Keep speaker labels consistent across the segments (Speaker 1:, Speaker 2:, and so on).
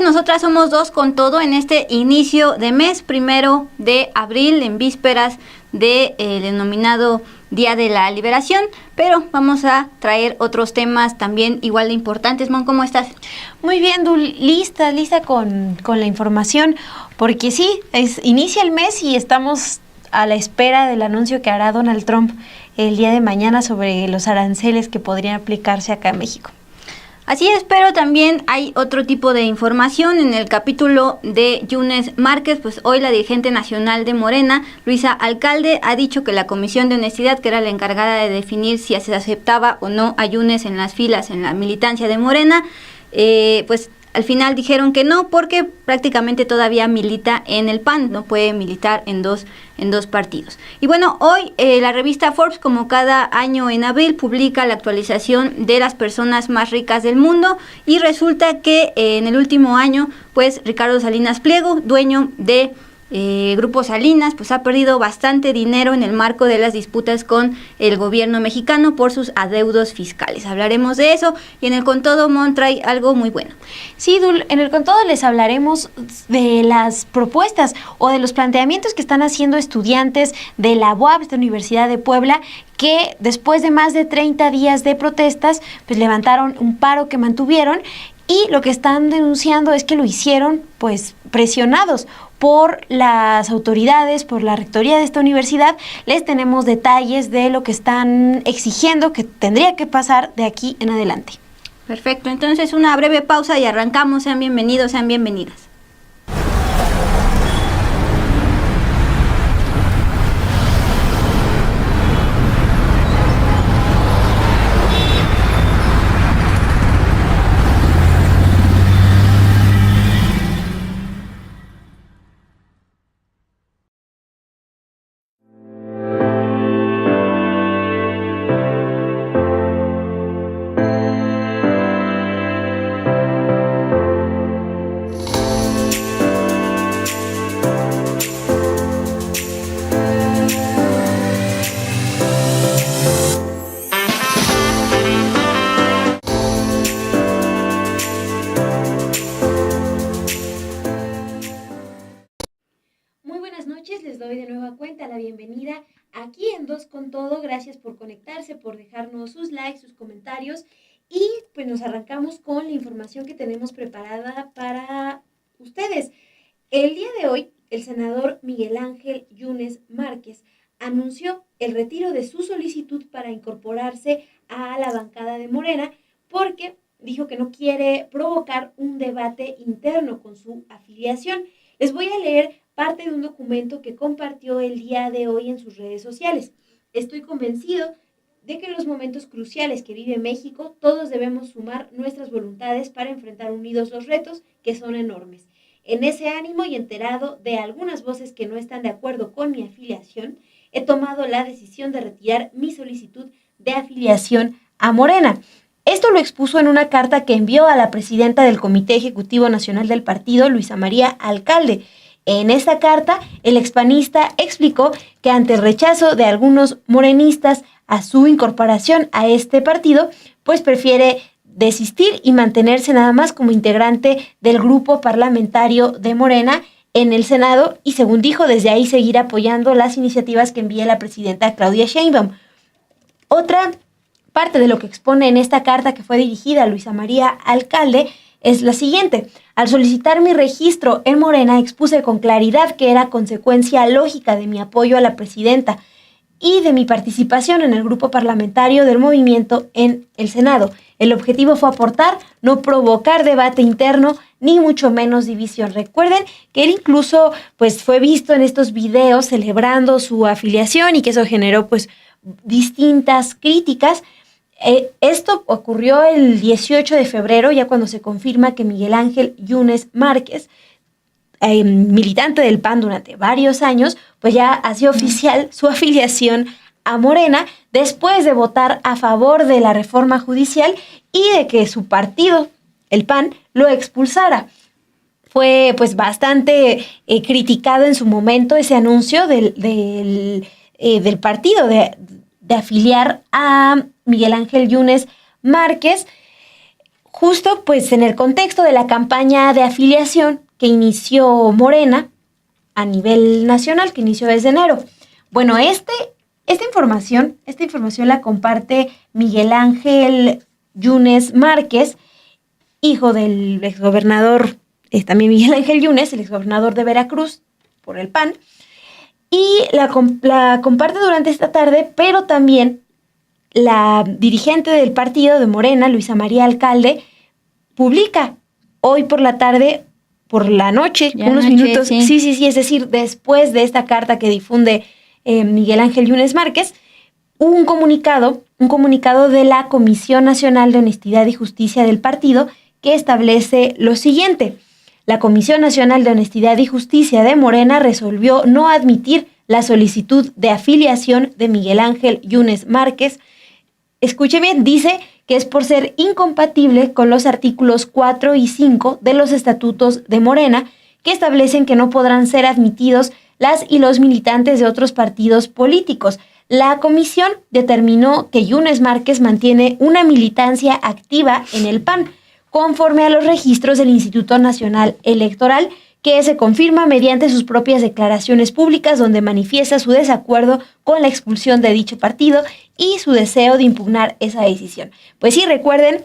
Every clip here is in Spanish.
Speaker 1: nosotras somos Dos con Todo en este inicio de mes, 1 de abril, en vísperas del denominado Día de la Liberación, pero vamos a traer otros temas también igual de importantes. Mon, ¿cómo estás?
Speaker 2: Muy bien, Dul, lista con la información, porque sí, inicia el mes y estamos a la espera del anuncio que hará Donald Trump el día de mañana sobre los aranceles que podrían aplicarse acá en México.
Speaker 1: Así es, pero también hay otro tipo de información en el capítulo de Yunes Márquez. Pues hoy la dirigente nacional de Morena, Luisa Alcalde, ha dicho que la Comisión de Honestidad, que era la encargada de definir si se aceptaba o no a Yunes en las filas, en la militancia de Morena, pues al final dijeron que no, porque prácticamente todavía milita en el PAN, no puede militar en dos partidos. Y bueno, hoy la revista Forbes, como cada año en abril, publica la actualización de las personas más ricas del mundo, y resulta que en el último año, pues Ricardo Salinas Pliego, dueño de Grupo Salinas, pues ha perdido bastante dinero en el marco de las disputas con el gobierno mexicano por sus adeudos fiscales. Hablaremos de eso, y en el Con Todo, Mon, trae algo muy bueno.
Speaker 2: Sí, Dul, en el Con Todo les hablaremos de las propuestas o de los planteamientos que están haciendo estudiantes de la UAP, esta Universidad de Puebla, que después de más de 30 días de protestas, pues levantaron un paro que mantuvieron, y lo que están denunciando es que lo hicieron pues presionados por las autoridades, por la rectoría de esta universidad. Les tenemos detalles de lo que están exigiendo que tendría que pasar de aquí en adelante.
Speaker 1: Perfecto, entonces una breve pausa y arrancamos. Sean bienvenidos, sean bienvenidas.
Speaker 2: Bienvenida aquí en Dos con Todo. Gracias por conectarse, por dejarnos sus likes, sus comentarios, y pues nos arrancamos con la información que tenemos preparada para ustedes. El día de hoy, el senador Miguel Ángel Yunes Márquez anunció el retiro de su solicitud para incorporarse a la bancada de Morena, porque dijo que no quiere provocar un debate interno con su afiliación. Les voy a leer parte de un documento que compartió el día de hoy en sus redes sociales. Estoy convencido de que en los momentos cruciales que vive México, todos debemos sumar nuestras voluntades para enfrentar unidos los retos, que son enormes. En ese ánimo, y enterado de algunas voces que no están de acuerdo con mi afiliación, he tomado la decisión de retirar mi solicitud de afiliación a Morena. Esto lo expuso en una carta que envió a la presidenta del Comité Ejecutivo Nacional del partido, Luisa María Alcalde. En esta carta, el expanista explicó que ante el rechazo de algunos morenistas a su incorporación a este partido, pues prefiere desistir y mantenerse nada más como integrante del grupo parlamentario de Morena en el Senado, y según dijo, desde ahí seguir apoyando las iniciativas que envía la presidenta Claudia Sheinbaum. Otra parte de lo que expone en esta carta, que fue dirigida a Luisa María Alcalde, es la siguiente: al solicitar mi registro en Morena, expuse con claridad que era consecuencia lógica de mi apoyo a la presidenta y de mi participación en el grupo parlamentario del movimiento en el Senado. El objetivo fue aportar, no provocar debate interno, ni mucho menos división. Recuerden que él incluso pues fue visto en estos videos celebrando su afiliación, y que eso generó pues distintas críticas. Esto ocurrió el 18 de febrero, ya cuando se confirma que Miguel Ángel Yunes Márquez, militante del PAN durante varios años, pues ya hacía oficial su afiliación a Morena, después de votar a favor de la reforma judicial y de que su partido, el PAN, lo expulsara. Fue pues bastante criticado en su momento ese anuncio del partido de afiliar a Miguel Ángel Yunes Márquez. justo pues en el contexto de la campaña de afiliación que inició Morena a nivel nacional, que inició desde enero. Bueno, esta información la comparte Miguel Ángel Yunes Márquez, hijo del exgobernador, también Miguel Ángel Yunes, el exgobernador de Veracruz por el PAN, y la comparte durante esta tarde, pero también la dirigente del partido de Morena, Luisa María Alcalde, publica hoy por la tarde, por la noche,
Speaker 1: ya
Speaker 2: unos
Speaker 1: noche,
Speaker 2: minutos,
Speaker 1: sí,
Speaker 2: es decir, después de esta carta que difunde Miguel Ángel Yunes Márquez, un comunicado de la Comisión Nacional de Honestidad y Justicia del partido que establece lo siguiente. La Comisión Nacional de Honestidad y Justicia de Morena resolvió no admitir la solicitud de afiliación de Miguel Ángel Yunes Márquez. Escuche bien, dice que es por ser incompatible con los artículos 4 y 5 de los estatutos de Morena, que establecen que no podrán ser admitidos las y los militantes de otros partidos políticos. La comisión determinó que Yunes Márquez mantiene una militancia activa en el PAN, conforme a los registros del Instituto Nacional Electoral, que se confirma mediante sus propias declaraciones públicas, donde manifiesta su desacuerdo con la expulsión de dicho partido y su deseo de impugnar esa decisión. Pues sí, recuerden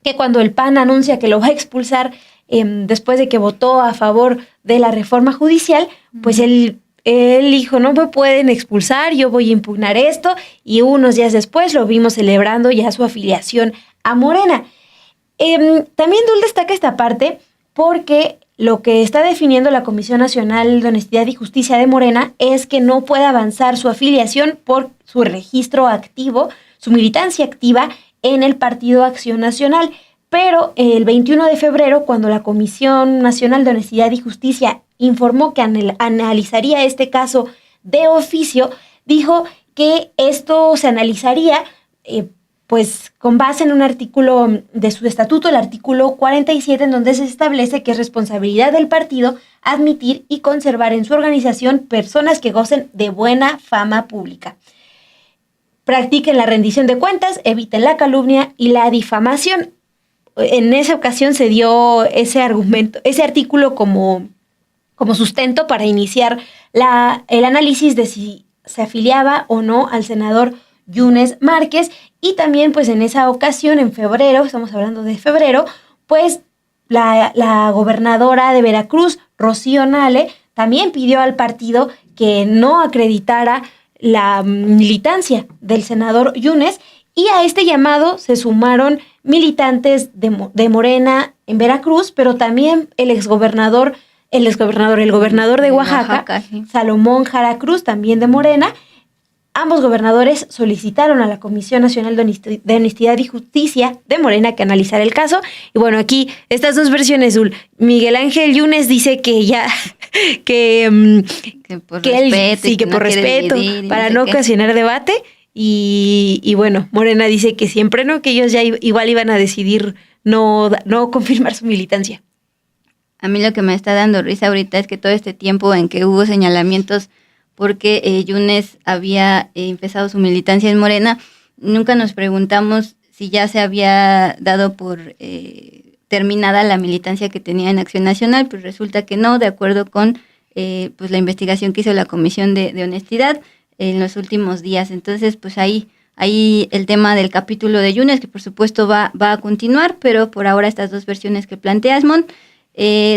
Speaker 2: que cuando el PAN anuncia que lo va a expulsar después de que votó a favor de la reforma judicial, pues él dijo, no me pueden expulsar, yo voy a impugnar esto, y unos días después lo vimos celebrando ya su afiliación a Morena. También Dul destaca esta parte porque lo que está definiendo la Comisión Nacional de Honestidad y Justicia de Morena es que no puede avanzar su afiliación por su registro activo, su militancia activa en el Partido Acción Nacional. Pero el 21 de febrero, cuando la Comisión Nacional de Honestidad y Justicia informó que analizaría este caso de oficio, dijo que esto se analizaría pues con base en un artículo de su estatuto, el artículo 47, en donde se establece que es responsabilidad del partido admitir y conservar en su organización personas que gocen de buena fama pública. Practiquen la rendición de cuentas, eviten la calumnia y la difamación. En esa ocasión se dio ese artículo como sustento para iniciar el análisis de si se afiliaba o no al senador Yunes Márquez. Y también pues en esa ocasión, en febrero, estamos hablando de febrero, pues la gobernadora de Veracruz, Rocío Nale, también pidió al partido que no acreditara la militancia del senador Yunes, y a este llamado se sumaron militantes de Morena en Veracruz, pero también el gobernador de Oaxaca, sí. Salomón Jara Cruz, también de Morena. Ambos gobernadores solicitaron a la Comisión Nacional de Honestidad y Justicia de Morena que analizara el caso. Y bueno, aquí estas dos versiones, Zul. Miguel Ángel Yunes dice que ya, que por respeto, para no ocasionar debate. Y bueno, Morena dice que siempre no, que ellos ya igual iban a decidir no confirmar su militancia.
Speaker 1: A mí lo que me está dando risa ahorita es que todo este tiempo en que hubo señalamientos porque Yunes había empezado su militancia en Morena, nunca nos preguntamos si ya se había dado por terminada la militancia que tenía en Acción Nacional. Pues resulta que no, de acuerdo con pues la investigación que hizo la Comisión de Honestidad en los últimos días. Entonces, pues ahí el tema del capítulo de Yunes, que por supuesto va a continuar, pero por ahora estas dos versiones que planteas, Mon.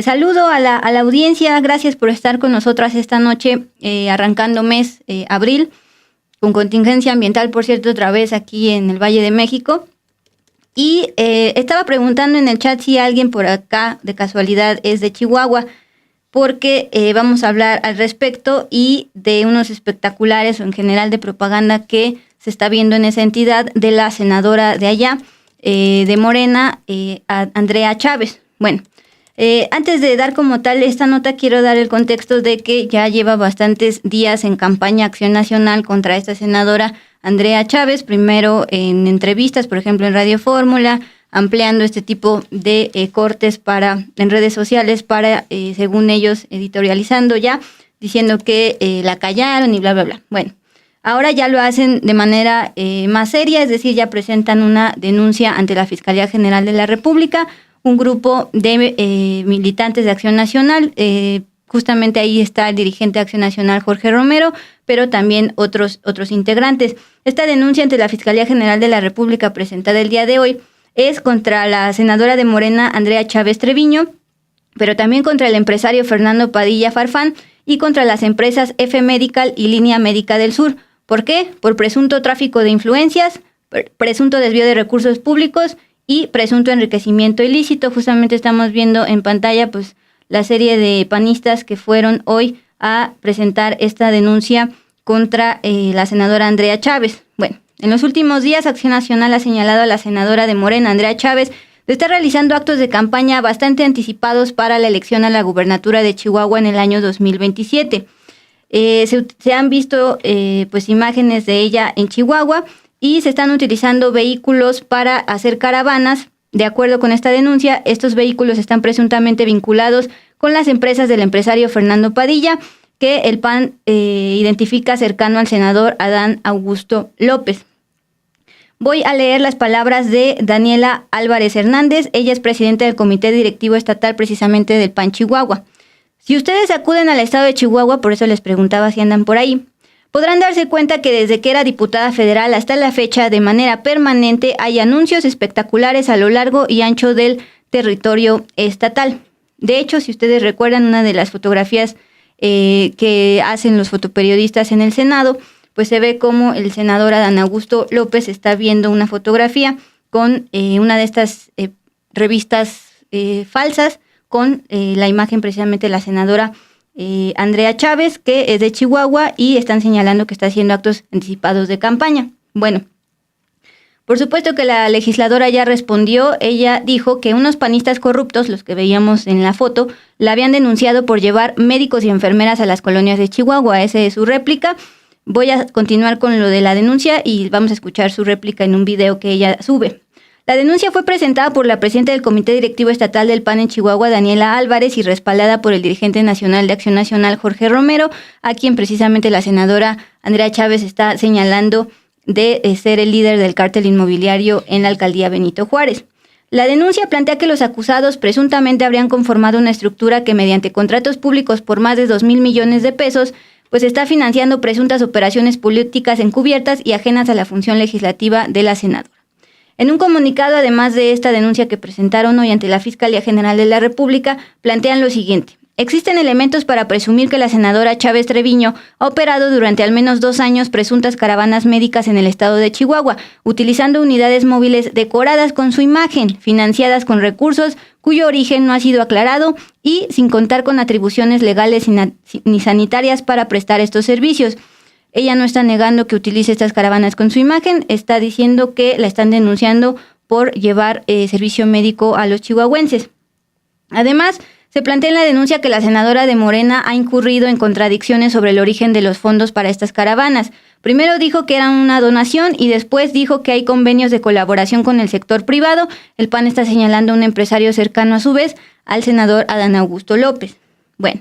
Speaker 1: Saludo a la audiencia, gracias por estar con nosotras esta noche, arrancando mes abril, con contingencia ambiental, por cierto, otra vez aquí en el Valle de México. Y estaba preguntando en el chat si alguien por acá de casualidad es de Chihuahua, porque vamos a hablar al respecto y de unos espectaculares o en general de propaganda que se está viendo en esa entidad de la senadora de allá, de Morena, Andrea Chávez. Bueno, antes de dar como tal esta nota, quiero dar el contexto de que ya lleva bastantes días en campaña Acción Nacional contra esta senadora Andrea Chávez, primero en entrevistas, por ejemplo en Radio Fórmula, ampliando este tipo de cortes en redes sociales para, según ellos, editorializando ya, diciendo que la callaron y bla, bla, bla. Bueno, Ahora ya lo hacen de manera más seria, es decir, ya presentan una denuncia ante la Fiscalía General de la República, un grupo de militantes de Acción Nacional, justamente ahí está el dirigente de Acción Nacional, Jorge Romero, pero también otros integrantes. Esta denuncia ante la Fiscalía General de la República presentada el día de hoy es contra la senadora de Morena, Andrea Chávez Treviño, pero también contra el empresario Fernando Padilla Farfán y contra las empresas F Medical y Línea Médica del Sur. ¿Por qué? Por presunto tráfico de influencias, presunto desvío de recursos públicos y presunto enriquecimiento ilícito. Justamente estamos viendo en pantalla pues la serie de panistas que fueron hoy a presentar esta denuncia contra la senadora Andrea Chávez. Bueno, en los últimos días Acción Nacional ha señalado a la senadora de Morena, Andrea Chávez, de estar realizando actos de campaña bastante anticipados para la elección a la gubernatura de Chihuahua en el año 2027. Se han visto pues imágenes de ella en Chihuahua y se están utilizando vehículos para hacer caravanas. De acuerdo con esta denuncia, estos vehículos están presuntamente vinculados con las empresas del empresario Fernando Padilla, que el PAN identifica cercano al senador Adán Augusto López. Voy a leer las palabras de Daniela Álvarez Hernández. Ella es presidenta del Comité Directivo Estatal precisamente del PAN Chihuahua. Si ustedes acuden al estado de Chihuahua, por eso les preguntaba si andan por ahí, podrán darse cuenta que desde que era diputada federal hasta la fecha, de manera permanente, hay anuncios espectaculares a lo largo y ancho del territorio estatal. De hecho, si ustedes recuerdan una de las fotografías que hacen los fotoperiodistas en el Senado, pues se ve como el senador Adán Augusto López está viendo una fotografía con una de estas revistas falsas con la imagen precisamente de la senadora Andrea Chávez, que es de Chihuahua, y están señalando que está haciendo actos anticipados de campaña. Bueno, por supuesto que la legisladora ya respondió. Ella dijo que unos panistas corruptos, los que veíamos en la foto, la habían denunciado por llevar médicos y enfermeras a las colonias de Chihuahua. Esa es su réplica. Voy a continuar con lo de la denuncia y vamos a escuchar su réplica en un video que ella sube. La denuncia fue presentada por la presidenta del Comité Directivo Estatal del PAN en Chihuahua, Daniela Álvarez, y respaldada por el dirigente nacional de Acción Nacional, Jorge Romero, a quien precisamente la senadora Andrea Chávez está señalando de ser el líder del cártel inmobiliario en la alcaldía Benito Juárez. La denuncia plantea que los acusados presuntamente habrían conformado una estructura que mediante contratos públicos por más de 2,000 millones de pesos pues está financiando presuntas operaciones políticas encubiertas y ajenas a la función legislativa de la senadora. En un comunicado, además de esta denuncia que presentaron hoy ante la Fiscalía General de la República, plantean lo siguiente: existen elementos para presumir que la senadora Chávez Treviño ha operado durante al menos 2 años presuntas caravanas médicas en el estado de Chihuahua, utilizando unidades móviles decoradas con su imagen, financiadas con recursos cuyo origen no ha sido aclarado y sin contar con atribuciones legales ni sanitarias para prestar estos servicios. Ella no está negando que utilice estas caravanas con su imagen, está diciendo que la están denunciando por llevar servicio médico a los chihuahuenses. Además, se plantea en la denuncia que la senadora de Morena ha incurrido en contradicciones sobre el origen de los fondos para estas caravanas. Primero dijo que eran una donación y después dijo que hay convenios de colaboración con el sector privado. El PAN está señalando a un empresario cercano a su vez al senador Adán Augusto López. Bueno,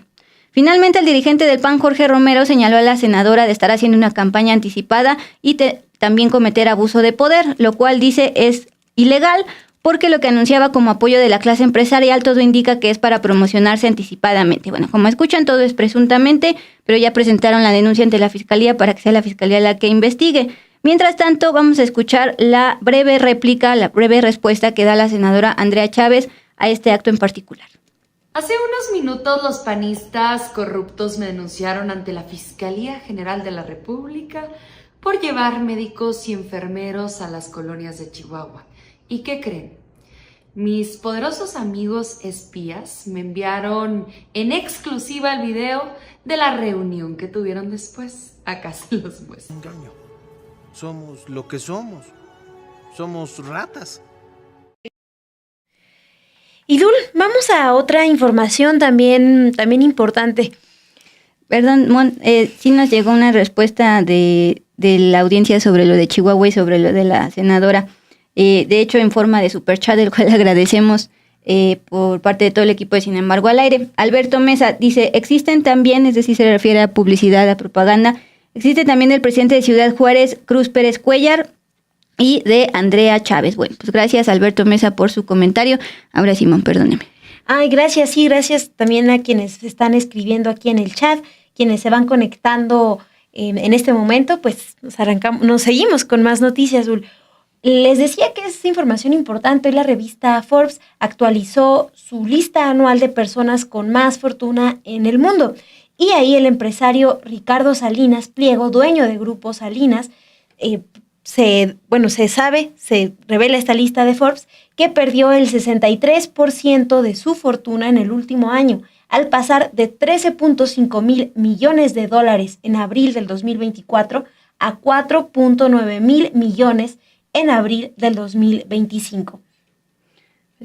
Speaker 1: finalmente el dirigente del PAN, Jorge Romero, señaló a la senadora de estar haciendo una campaña anticipada y también cometer abuso de poder, lo cual dice es ilegal, porque lo que anunciaba como apoyo de la clase empresarial todo indica que es para promocionarse anticipadamente. Bueno, como escuchan, todo es presuntamente, pero ya presentaron la denuncia ante la Fiscalía para que sea la Fiscalía la que investigue. Mientras tanto, vamos a escuchar la breve réplica, la breve respuesta que da la senadora Andrea Chávez a este acto en particular.
Speaker 3: Hace unos minutos los panistas corruptos me denunciaron ante la Fiscalía General de la República por llevar médicos y enfermeros a las colonias de Chihuahua. ¿Y qué creen? Mis poderosos amigos espías me enviaron en exclusiva el video de la reunión que tuvieron después. Acá se los muestro.
Speaker 4: Engaño. Somos lo que somos. Somos ratas.
Speaker 2: Y Dul, vamos a otra información también importante.
Speaker 1: Perdón, Mon, sí nos llegó una respuesta de la audiencia sobre lo de Chihuahua y sobre lo de la senadora. De hecho, en forma de superchat, el cual agradecemos por parte de todo el equipo de Sin embargo al aire. Alberto Mesa dice, existen también, es decir, se refiere a publicidad, a propaganda, Existe también el presidente de Ciudad Juárez, Cruz Pérez Cuellar, y de Andrea Chávez. Bueno, pues gracias Alberto Mesa por su comentario. Ahora Simón, perdóneme.
Speaker 2: Ay, gracias, sí, gracias también a quienes están escribiendo aquí en el chat, quienes se van conectando en este momento, pues nos seguimos con más noticias, Zul. Les decía que es información importante. Hoy la revista Forbes actualizó su lista anual de personas con más fortuna en el mundo. Y ahí el empresario Ricardo Salinas Pliego, dueño de Grupo Salinas, se revela esta lista de Forbes que perdió el 63% de su fortuna en el último año, al pasar de 13.5 mil millones de dólares en abril del 2024 a 4.9 mil millones en abril del 2025.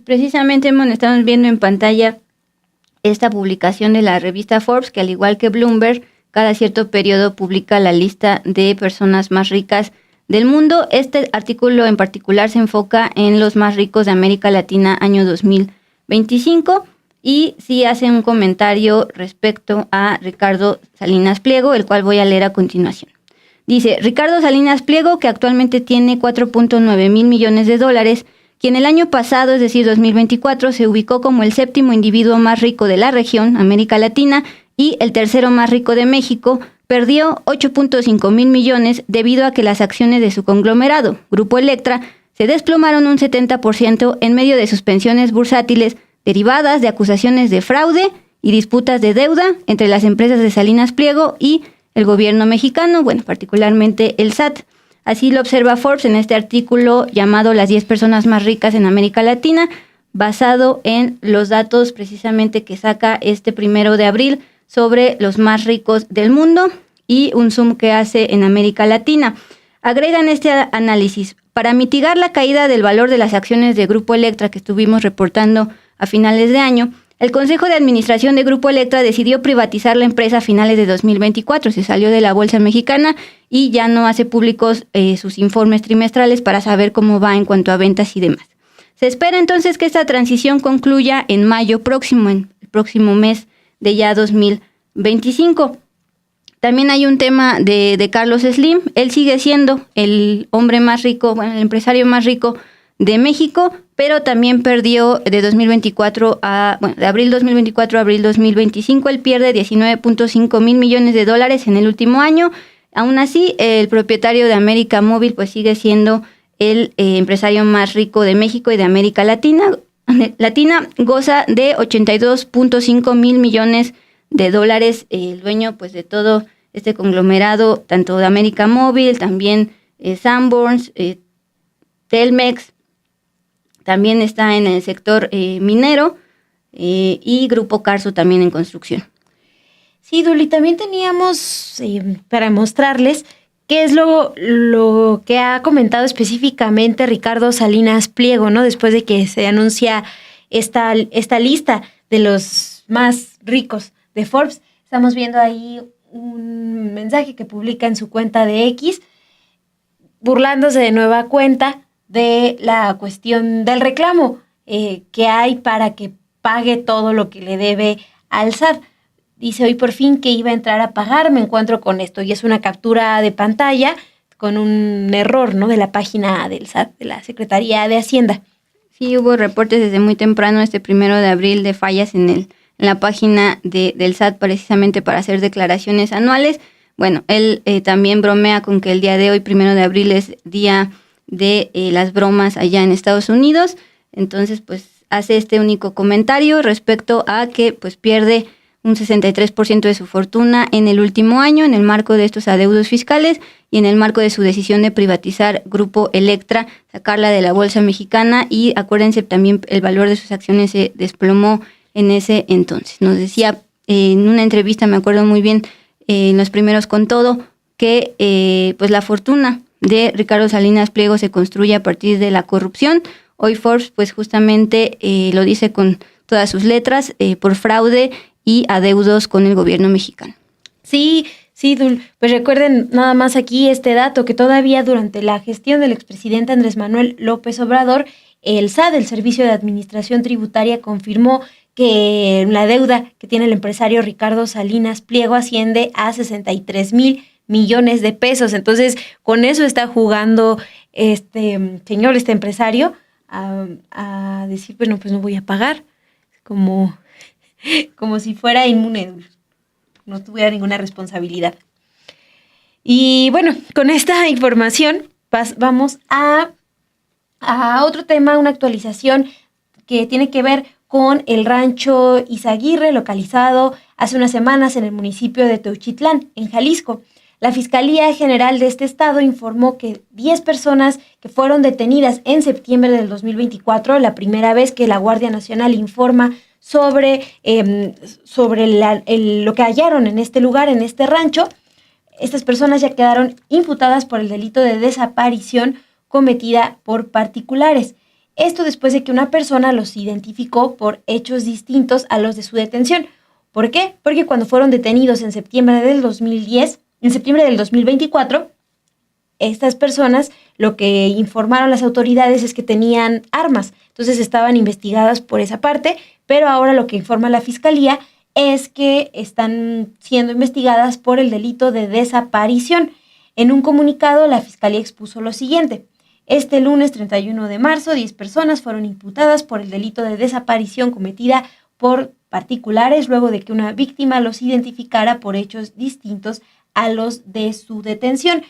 Speaker 1: Precisamente, estamos viendo en pantalla esta publicación de la revista Forbes, que al igual que Bloomberg, cada cierto periodo publica la lista de personas más ricas del mundo. Este artículo en particular se enfoca en los más ricos de América Latina año 2025 y sí hace un comentario respecto a Ricardo Salinas Pliego, el cual voy a leer a continuación. Dice, Ricardo Salinas Pliego, que actualmente tiene 4.9 mil millones de dólares, quien el año pasado, es decir, 2024, se ubicó como el séptimo individuo más rico de la región, América Latina, y el tercero más rico de México, perdió 8.5 mil millones debido a que las acciones de su conglomerado, Grupo Electra, se desplomaron un 70% en medio de suspensiones bursátiles derivadas de acusaciones de fraude y disputas de deuda entre las empresas de Salinas Pliego y el gobierno mexicano, particularmente el SAT. Así lo observa Forbes en este artículo llamado Las 10 personas más ricas en América Latina, basado en los datos precisamente que saca este 1 de abril sobre los más ricos del mundo y un zoom que hace en América Latina. Agregan este análisis, para mitigar la caída del valor de las acciones de Grupo Electra que estuvimos reportando a finales de año, el Consejo de Administración de Grupo Electra decidió privatizar la empresa a finales de 2024. Se salió de la Bolsa Mexicana y ya no hace públicos sus informes trimestrales para saber cómo va en cuanto a ventas y demás. Se espera entonces que esta transición concluya en mayo próximo, en el próximo mes de ya 2025. También hay un tema de Carlos Slim. Él sigue siendo el hombre más rico, el empresario más rico de México, pero también perdió de 2024 de abril 2024 a abril 2025. Él pierde 19.5 mil millones de dólares en el último año. Aún así, el propietario de América Móvil pues sigue siendo el empresario más rico de México y de América Latina. Goza de 82.5 mil millones de dólares, el dueño pues de todo este conglomerado, tanto de América Móvil, también Sanborns, Telmex, también está en el sector minero y Grupo Carso también en construcción.
Speaker 2: Sí, Duli, también teníamos para mostrarles qué es lo que ha comentado específicamente Ricardo Salinas Pliego, ¿no? Después de que se anuncia esta lista de los más ricos de Forbes. Estamos viendo ahí un mensaje que publica en su cuenta de X, burlándose de nueva cuenta de la cuestión del reclamo que hay para que pague todo lo que le debe al SAT. Dice, hoy por fin que iba a entrar a pagar, me encuentro con esto. Y es una captura de pantalla con un error, ¿no?, de la página del SAT, de la Secretaría de Hacienda.
Speaker 1: Sí, hubo reportes desde muy temprano, este 1 de abril, de fallas en la página del SAT precisamente para hacer declaraciones anuales. Bueno, él también bromea con que el día de hoy, 1 de abril, es día de las bromas allá en Estados Unidos. Entonces, pues hace este único comentario respecto a que pues pierde un 63% de su fortuna en el último año en el marco de estos adeudos fiscales y en el marco de su decisión de privatizar Grupo Electra, sacarla de la Bolsa Mexicana, y acuérdense también el valor de sus acciones se desplomó en ese entonces. Nos decía en una entrevista, me acuerdo muy bien, en los primeros con todo, que pues la fortuna de Ricardo Salinas Pliego se construye a partir de la corrupción. Hoy Forbes pues justamente lo dice con todas sus letras, por fraude y adeudos con el gobierno mexicano.
Speaker 2: Sí, Dul, pues recuerden nada más aquí este dato, que todavía durante la gestión del expresidente Andrés Manuel López Obrador, el SAT, el Servicio de Administración Tributaria, confirmó que la deuda que tiene el empresario Ricardo Salinas Pliego asciende a 63 mil millones de pesos. Entonces, con eso está jugando este empresario, a decir, bueno, pues no voy a pagar, como si fuera inmune, no tuviera ninguna responsabilidad. Y bueno, con esta información vamos a otro tema, una actualización que tiene que ver con el rancho Izaguirre, localizado hace unas semanas en el municipio de Teuchitlán, en Jalisco. La Fiscalía General de este estado informó que 10 personas que fueron detenidas en septiembre del 2024, la primera vez que la Guardia Nacional informa sobre lo que hallaron en este lugar, en este rancho. Estas personas ya quedaron imputadas por el delito de desaparición cometida por particulares. Esto después de que una persona los identificó por hechos distintos a los de su detención. ¿Por qué? Porque cuando fueron detenidos en septiembre del 2024, estas personas lo que informaron las autoridades es que tenían armas. Entonces estaban investigadas por esa parte, pero ahora lo que informa la Fiscalía es que están siendo investigadas por el delito de desaparición. En un comunicado, la Fiscalía expuso lo siguiente. Este lunes 31 de marzo, 10 personas fueron imputadas por el delito de desaparición cometida por particulares luego de que una víctima los identificara por hechos distintos a los de su detención.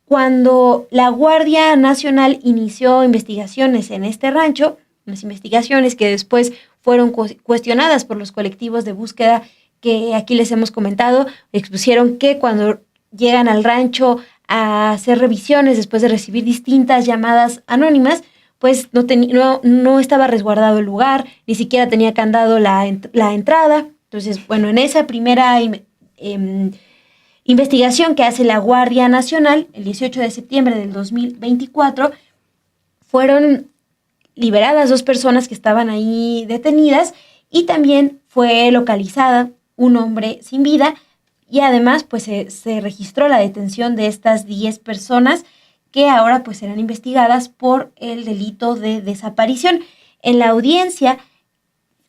Speaker 2: Cuando la Guardia Nacional inició investigaciones en este rancho, unas investigaciones que después fueron cuestionadas por los colectivos de búsqueda que aquí les hemos comentado, expusieron que cuando llegan al rancho a hacer revisiones después de recibir distintas llamadas anónimas, pues no estaba resguardado el lugar, ni siquiera tenía candado la entrada. Entonces, bueno, en esa primera investigación que hace la Guardia Nacional, el 18 de septiembre del 2024, fueron liberadas 2 personas que estaban ahí detenidas y también fue localizada un hombre sin vida y además pues se registró la detención de estas 10 personas que ahora pues serán investigadas por el delito de desaparición. En la audiencia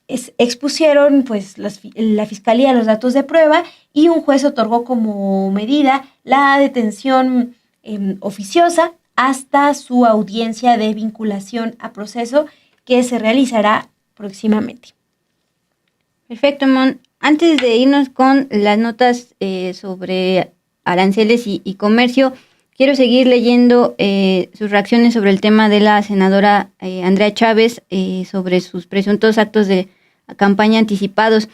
Speaker 2: expusieron pues la Fiscalía los datos de prueba y un juez otorgó como medida la detención oficiosa hasta su audiencia de vinculación a proceso que se realizará próximamente.
Speaker 1: Perfecto, Mon. Antes de irnos con las notas sobre aranceles y comercio, quiero seguir leyendo sus reacciones sobre el tema de la senadora Andrea Chávez sobre sus presuntos actos de campaña anticipados.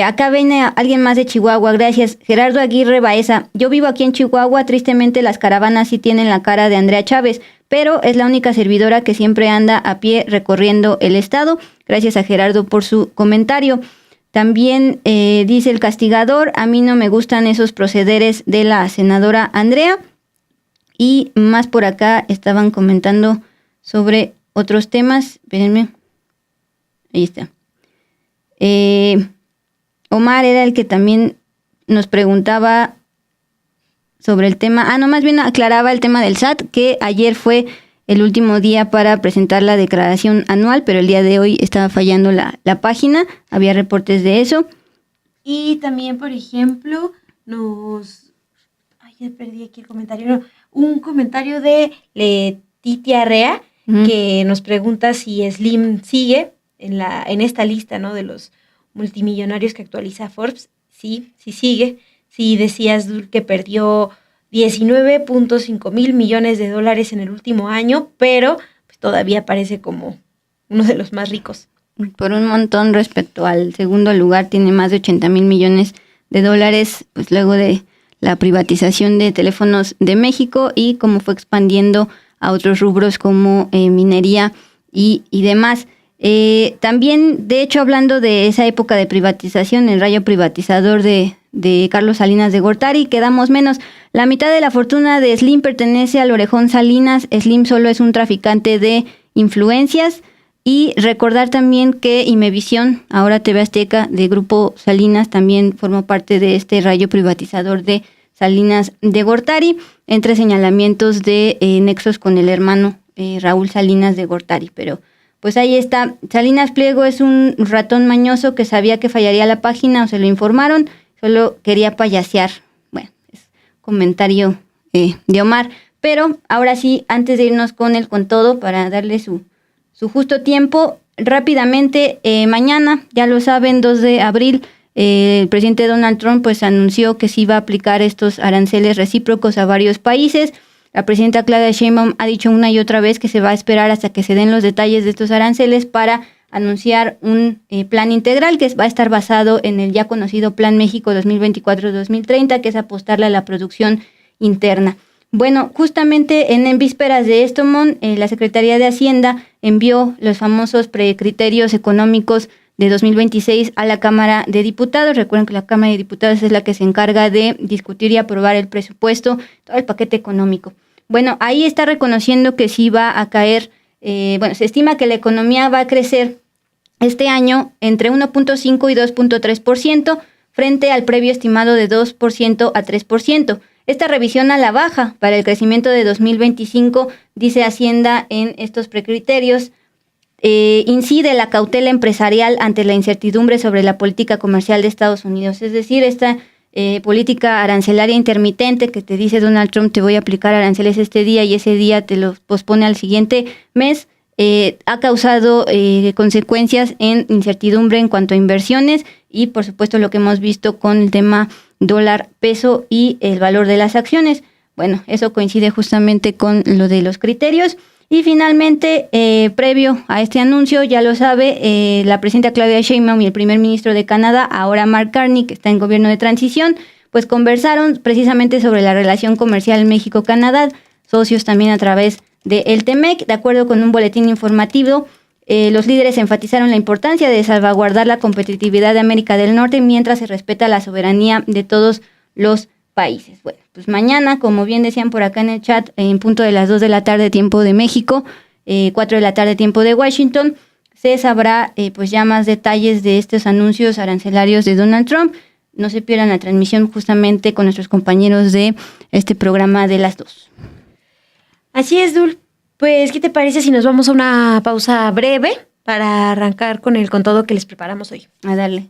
Speaker 1: Acá viene alguien más de Chihuahua, gracias. Gerardo Aguirre Baeza. Yo vivo aquí en Chihuahua, tristemente las caravanas sí tienen la cara de Andrea Chávez, pero es la única servidora que siempre anda a pie recorriendo el estado. Gracias a Gerardo por su comentario. También dice el castigador, a mí no me gustan esos procederes de la senadora Andrea. Y más por acá estaban comentando sobre otros temas. Espérenme. Ahí está. Omar era el que también nos preguntaba sobre el tema. No, más bien aclaraba el tema del SAT, que ayer fue el último día para presentar la declaración anual, pero el día de hoy estaba fallando la página. Había reportes de eso.
Speaker 2: Y también, por ejemplo, ya perdí aquí el comentario. No, un comentario de Letitia Rea, que nos pregunta si Slim sigue en esta lista, ¿no?, de los multimillonarios que actualiza Forbes. Sí sigue. Sí, decías que perdió 19.5 mil millones de dólares en el último año, pero pues, todavía parece como uno de los más ricos.
Speaker 1: Por un montón respecto al segundo lugar, tiene más de 80 mil millones de dólares, pues luego de la privatización de Teléfonos de México y cómo fue expandiendo a otros rubros como minería y demás. También, de hecho, hablando de esa época de privatización, el rayo privatizador de Carlos Salinas de Gortari, quedamos menos. La mitad de la fortuna de Slim pertenece al Orejón Salinas. Slim solo es un traficante de influencias. Y recordar también que Imevisión, ahora TV Azteca, de Grupo Salinas, también formó parte de este rayo privatizador de Salinas de Gortari, entre señalamientos de nexos con el hermano Raúl Salinas de Gortari. Pero pues ahí está. Salinas Pliego es un ratón mañoso que sabía que fallaría la página o se lo informaron, solo quería payasear. Bueno, es comentario de Omar. Pero ahora sí, antes de irnos con todo, para darle su justo tiempo, rápidamente, mañana, ya lo saben, 2 de abril, el presidente Donald Trump pues anunció que sí iba a aplicar estos aranceles recíprocos a varios países. La presidenta Claudia Sheinbaum ha dicho una y otra vez que se va a esperar hasta que se den los detalles de estos aranceles para anunciar un plan integral que va a estar basado en el ya conocido Plan México 2024-2030, que es apostarle a la producción interna. Bueno, justamente en vísperas de esto, la Secretaría de Hacienda envió los famosos precriterios económicos de 2026 a la Cámara de Diputados. Recuerden que la Cámara de Diputados es la que se encarga de discutir y aprobar el presupuesto, todo el paquete económico. Bueno, ahí está reconociendo que sí va a caer, se estima que la economía va a crecer este año entre 1.5 y 2.3%, frente al previo estimado de 2% a 3%. Esta revisión a la baja para el crecimiento de 2025, dice Hacienda en estos precriterios, incide la cautela empresarial ante la incertidumbre sobre la política comercial de Estados Unidos. Es decir, esta política arancelaria intermitente que te dice Donald Trump, te voy a aplicar aranceles este día y ese día te los pospone al siguiente mes, ha causado consecuencias en incertidumbre en cuanto a inversiones y, por supuesto, lo que hemos visto con el tema dólar, peso y el valor de las acciones. Bueno, eso coincide justamente con lo de los criterios. Y finalmente, previo a este anuncio, ya lo sabe, la presidenta Claudia Sheinbaum y el primer ministro de Canadá, ahora Mark Carney, que está en gobierno de transición, pues conversaron precisamente sobre la relación comercial México-Canadá, socios también a través del TEMEC. De acuerdo con un boletín informativo, los líderes enfatizaron la importancia de salvaguardar la competitividad de América del Norte mientras se respeta la soberanía de todos los países. Bueno, pues mañana, como bien decían por acá en el chat, en punto de las 2 de la tarde tiempo de México, 4 de la tarde tiempo de Washington, se sabrá pues ya más detalles de estos anuncios arancelarios de Donald Trump. No se pierdan la transmisión justamente con nuestros compañeros de este programa de las 2.
Speaker 2: Así es, Dul. Pues, ¿qué te parece si nos vamos a una pausa breve para arrancar con todo que les preparamos hoy?
Speaker 1: A darle.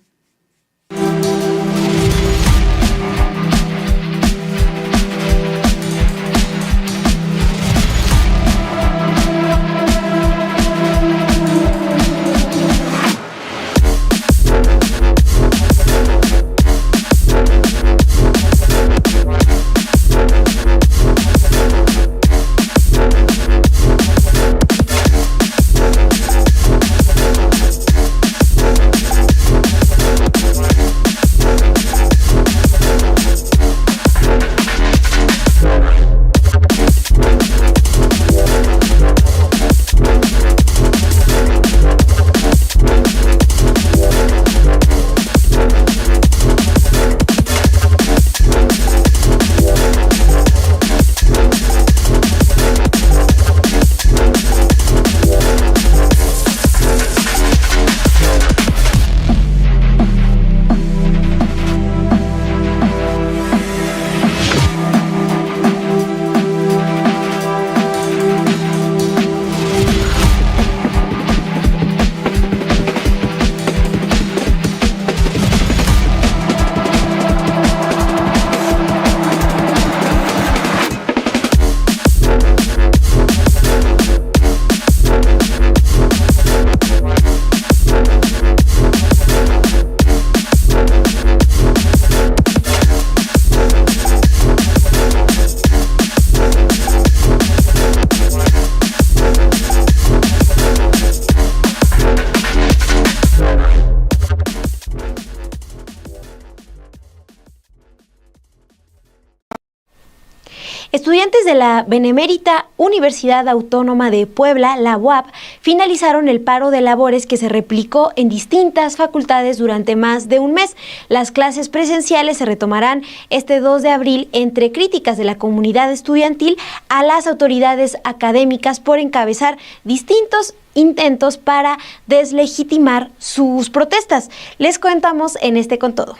Speaker 2: Estudiantes de la Benemérita Universidad Autónoma de Puebla, la UAP, finalizaron el paro de labores que se replicó en distintas facultades durante más de un mes. Las clases presenciales se retomarán este 2 de abril entre críticas de la comunidad estudiantil a las autoridades académicas por encabezar distintos intentos para deslegitimar sus protestas. Les contamos en este Con Todo.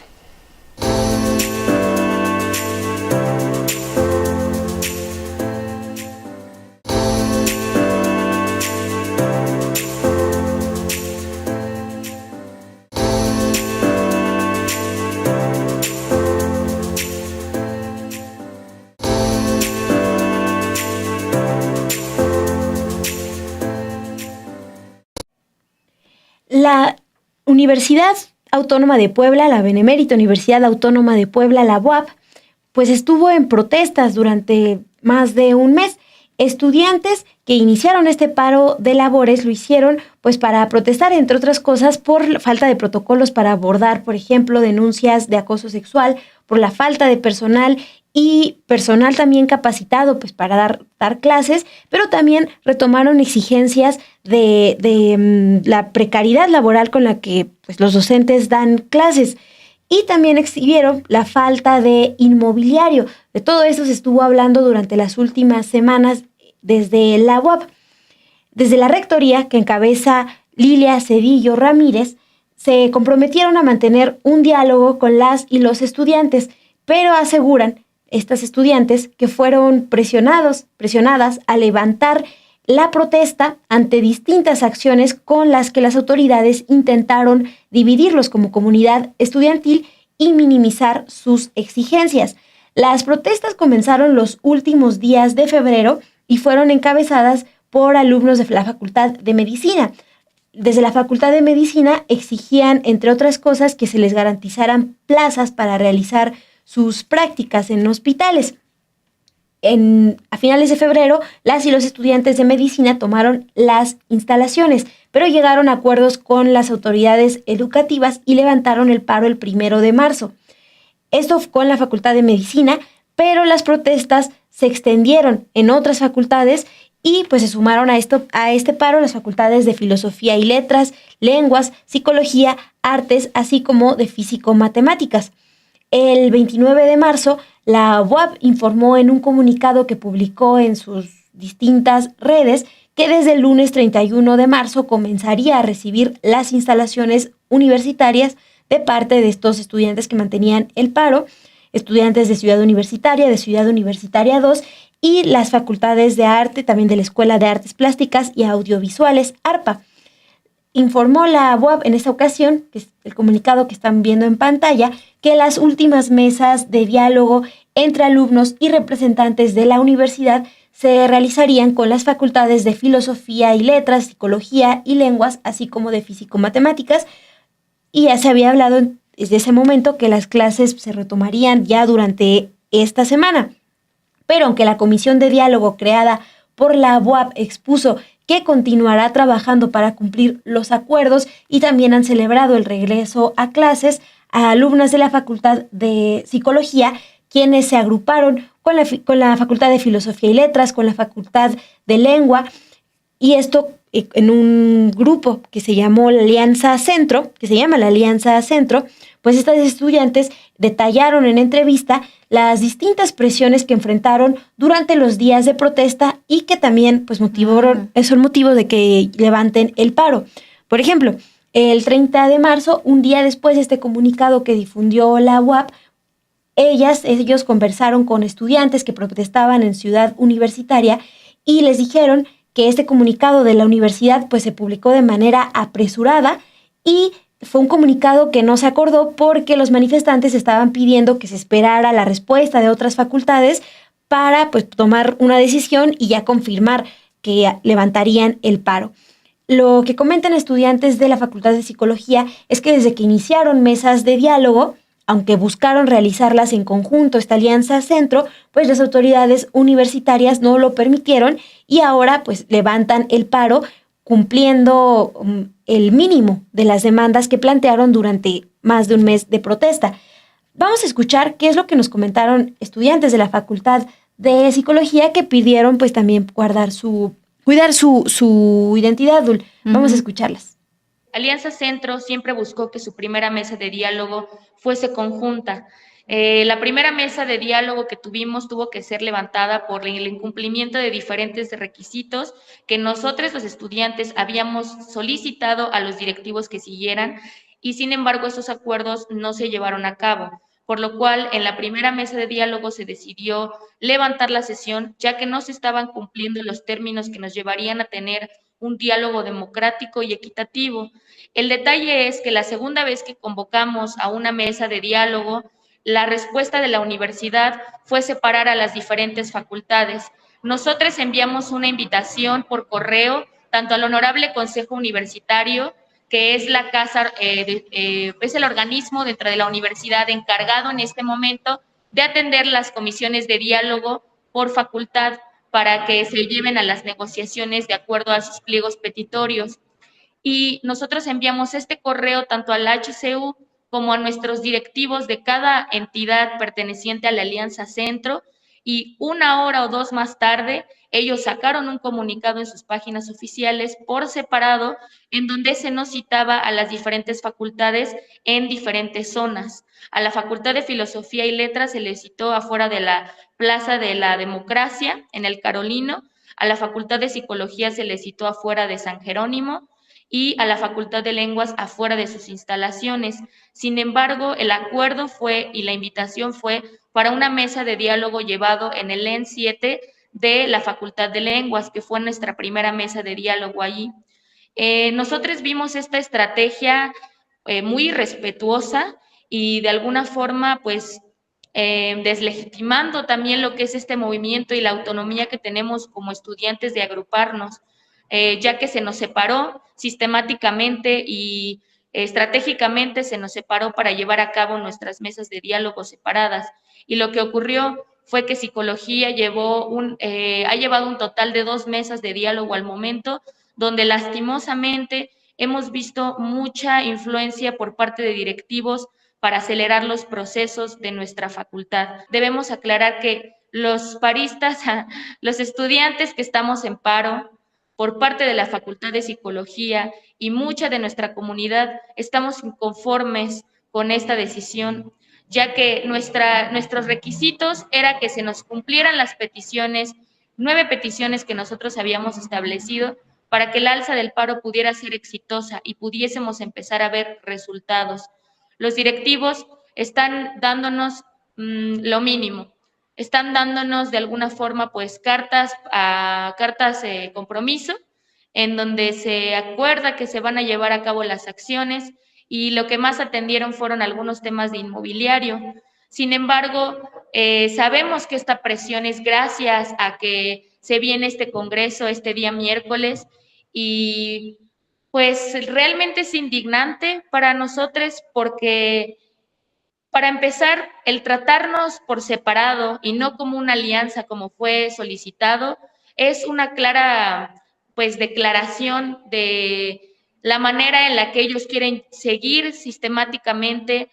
Speaker 2: Universidad Autónoma de Puebla, la Benemérita Universidad Autónoma de Puebla, la UAP, pues estuvo en protestas durante más de un mes. Estudiantes que iniciaron este paro de labores lo hicieron pues para protestar, entre otras cosas, por falta de protocolos para abordar, por ejemplo, denuncias de acoso sexual, por la falta de personal y personal también capacitado pues para dar clases, pero también retomaron exigencias de la precariedad laboral con la que pues los docentes dan clases. Y también exhibieron la falta de inmobiliario. De todo eso se estuvo hablando durante las últimas semanas desde la UAP. Desde la rectoría, que encabeza Lilia Cedillo Ramírez, se comprometieron a mantener un diálogo con las y los estudiantes, pero aseguran estas estudiantes que fueron presionadas a levantar la protesta ante distintas acciones con las que las autoridades intentaron dividirlos como comunidad estudiantil y minimizar sus exigencias. Las protestas comenzaron los últimos días de febrero y fueron encabezadas por alumnos de la Facultad de Medicina. Desde la Facultad de Medicina exigían, entre otras cosas, que se les garantizaran plazas para realizar sus prácticas en hospitales. A finales de febrero, las y los estudiantes de medicina tomaron las instalaciones, pero llegaron a acuerdos con las autoridades educativas y levantaron el paro el 1 de marzo. Esto con la Facultad de Medicina, pero las protestas se extendieron en otras facultades y pues se sumaron a este paro las facultades de Filosofía y Letras, Lenguas, Psicología, Artes, así como de Físico-Matemáticas. El 29 de marzo, la UAP informó en un comunicado que publicó en sus distintas redes que desde el lunes 31 de marzo comenzaría a recibir las instalaciones universitarias de parte de estos estudiantes que mantenían el paro, estudiantes de Ciudad Universitaria 2 y las facultades de arte, también de la Escuela de Artes Plásticas y Audiovisuales, ARPA. Informó la UAP en esta ocasión, que es el comunicado que están viendo en pantalla, que las últimas mesas de diálogo entre alumnos y representantes de la universidad se realizarían con las facultades de Filosofía y Letras, Psicología y Lenguas, así como de Físico-Matemáticas, y ya se había hablado desde ese momento que las clases se retomarían ya durante esta semana. Pero aunque la comisión de diálogo creada por la UAP expuso que continuará trabajando para cumplir los acuerdos y también han celebrado el regreso a clases a alumnas de la Facultad de Psicología, quienes se agruparon con la Facultad de Filosofía y Letras, con la Facultad de Lengua, y esto en un grupo que se llama la Alianza Centro, pues estas estudiantes detallaron en entrevista las distintas presiones que enfrentaron durante los días de protesta y que también pues son motivos de que levanten el paro. Por ejemplo, el 30 de marzo, un día después de este comunicado que difundió la UAP, ellos conversaron con estudiantes que protestaban en Ciudad Universitaria y les dijeron que este comunicado de la universidad pues se publicó de manera apresurada y fue un comunicado que no se acordó porque los manifestantes estaban pidiendo que se esperara la respuesta de otras facultades para pues tomar una decisión y ya confirmar que levantarían el paro. Lo que comentan estudiantes de la Facultad de Psicología es que desde que iniciaron mesas de diálogo, aunque buscaron realizarlas en conjunto, esta Alianza Centro, pues las autoridades universitarias no lo permitieron y ahora pues levantan el paro cumpliendo el mínimo de las demandas que plantearon durante más de un mes de protesta. Vamos a escuchar qué es lo que nos comentaron estudiantes de la Facultad de Psicología que pidieron pues también cuidar su identidad, Dul. Vamos a escucharlas.
Speaker 5: Alianza Centro siempre buscó que su primera mesa de diálogo fuese conjunta. La primera mesa de diálogo que tuvimos tuvo que ser levantada por el incumplimiento de diferentes requisitos que nosotros los estudiantes habíamos solicitado a los directivos que siguieran y sin embargo esos acuerdos no se llevaron a cabo, por lo cual en la primera mesa de diálogo se decidió levantar la sesión ya que no se estaban cumpliendo los términos que nos llevarían a tener un diálogo democrático y equitativo. El detalle es que la segunda vez que convocamos a una mesa de diálogo, la respuesta de la universidad fue separar a las diferentes facultades. Nosotros enviamos una invitación por correo, tanto al Honorable Consejo Universitario que es la casa, es el organismo dentro de la universidad encargado en este momento de atender las comisiones de diálogo por facultad para que se lleven a las negociaciones de acuerdo a sus pliegos petitorios. Y nosotros enviamos este correo tanto al HCU como a nuestros directivos de cada entidad perteneciente a la Alianza Centro, y 1 hora o 2 más tarde ellos sacaron un comunicado en sus páginas oficiales por separado en donde se nos citaba a las diferentes facultades en diferentes zonas. A la Facultad de Filosofía y Letras se le citó afuera de la Plaza de la Democracia, en el Carolino. A la Facultad de Psicología se le citó afuera de San Jerónimo, y a la Facultad de Lenguas afuera de sus instalaciones. Sin embargo, el acuerdo fue y la invitación fue para una mesa de diálogo llevado en el EN 7 de la Facultad de Lenguas, que fue nuestra primera mesa de diálogo allí. Nosotros vimos esta estrategia muy respetuosa y de alguna forma, pues, deslegitimando también lo que es este movimiento y la autonomía que tenemos como estudiantes de agruparnos, ya que se nos separó sistemáticamente y estratégicamente se nos separó para llevar a cabo nuestras mesas de diálogo separadas. Y lo que ocurrió fue que Psicología ha llevado un total de 2 mesas de diálogo al momento, donde lastimosamente hemos visto mucha influencia por parte de directivos para acelerar los procesos de nuestra facultad. Debemos aclarar que los paristas, los estudiantes que estamos en paro, por parte de la Facultad de Psicología y mucha de nuestra comunidad estamos inconformes con esta decisión, ya que nuestros requisitos era que se nos cumplieran las peticiones, 9 peticiones que nosotros habíamos establecido para que el alza del paro pudiera ser exitosa y pudiésemos empezar a ver resultados. Los directivos están dándonos lo mínimo. Están dándonos de alguna forma pues cartas compromiso, en donde se acuerda que se van a llevar a cabo las acciones, y lo que más atendieron fueron algunos temas de inmobiliario. Sin embargo, sabemos que esta presión es gracias a que se viene este congreso este día miércoles, y pues realmente es indignante para nosotros porque, para empezar, el tratarnos por separado y no como una alianza como fue solicitado es una clara pues declaración de la manera en la que ellos quieren seguir sistemáticamente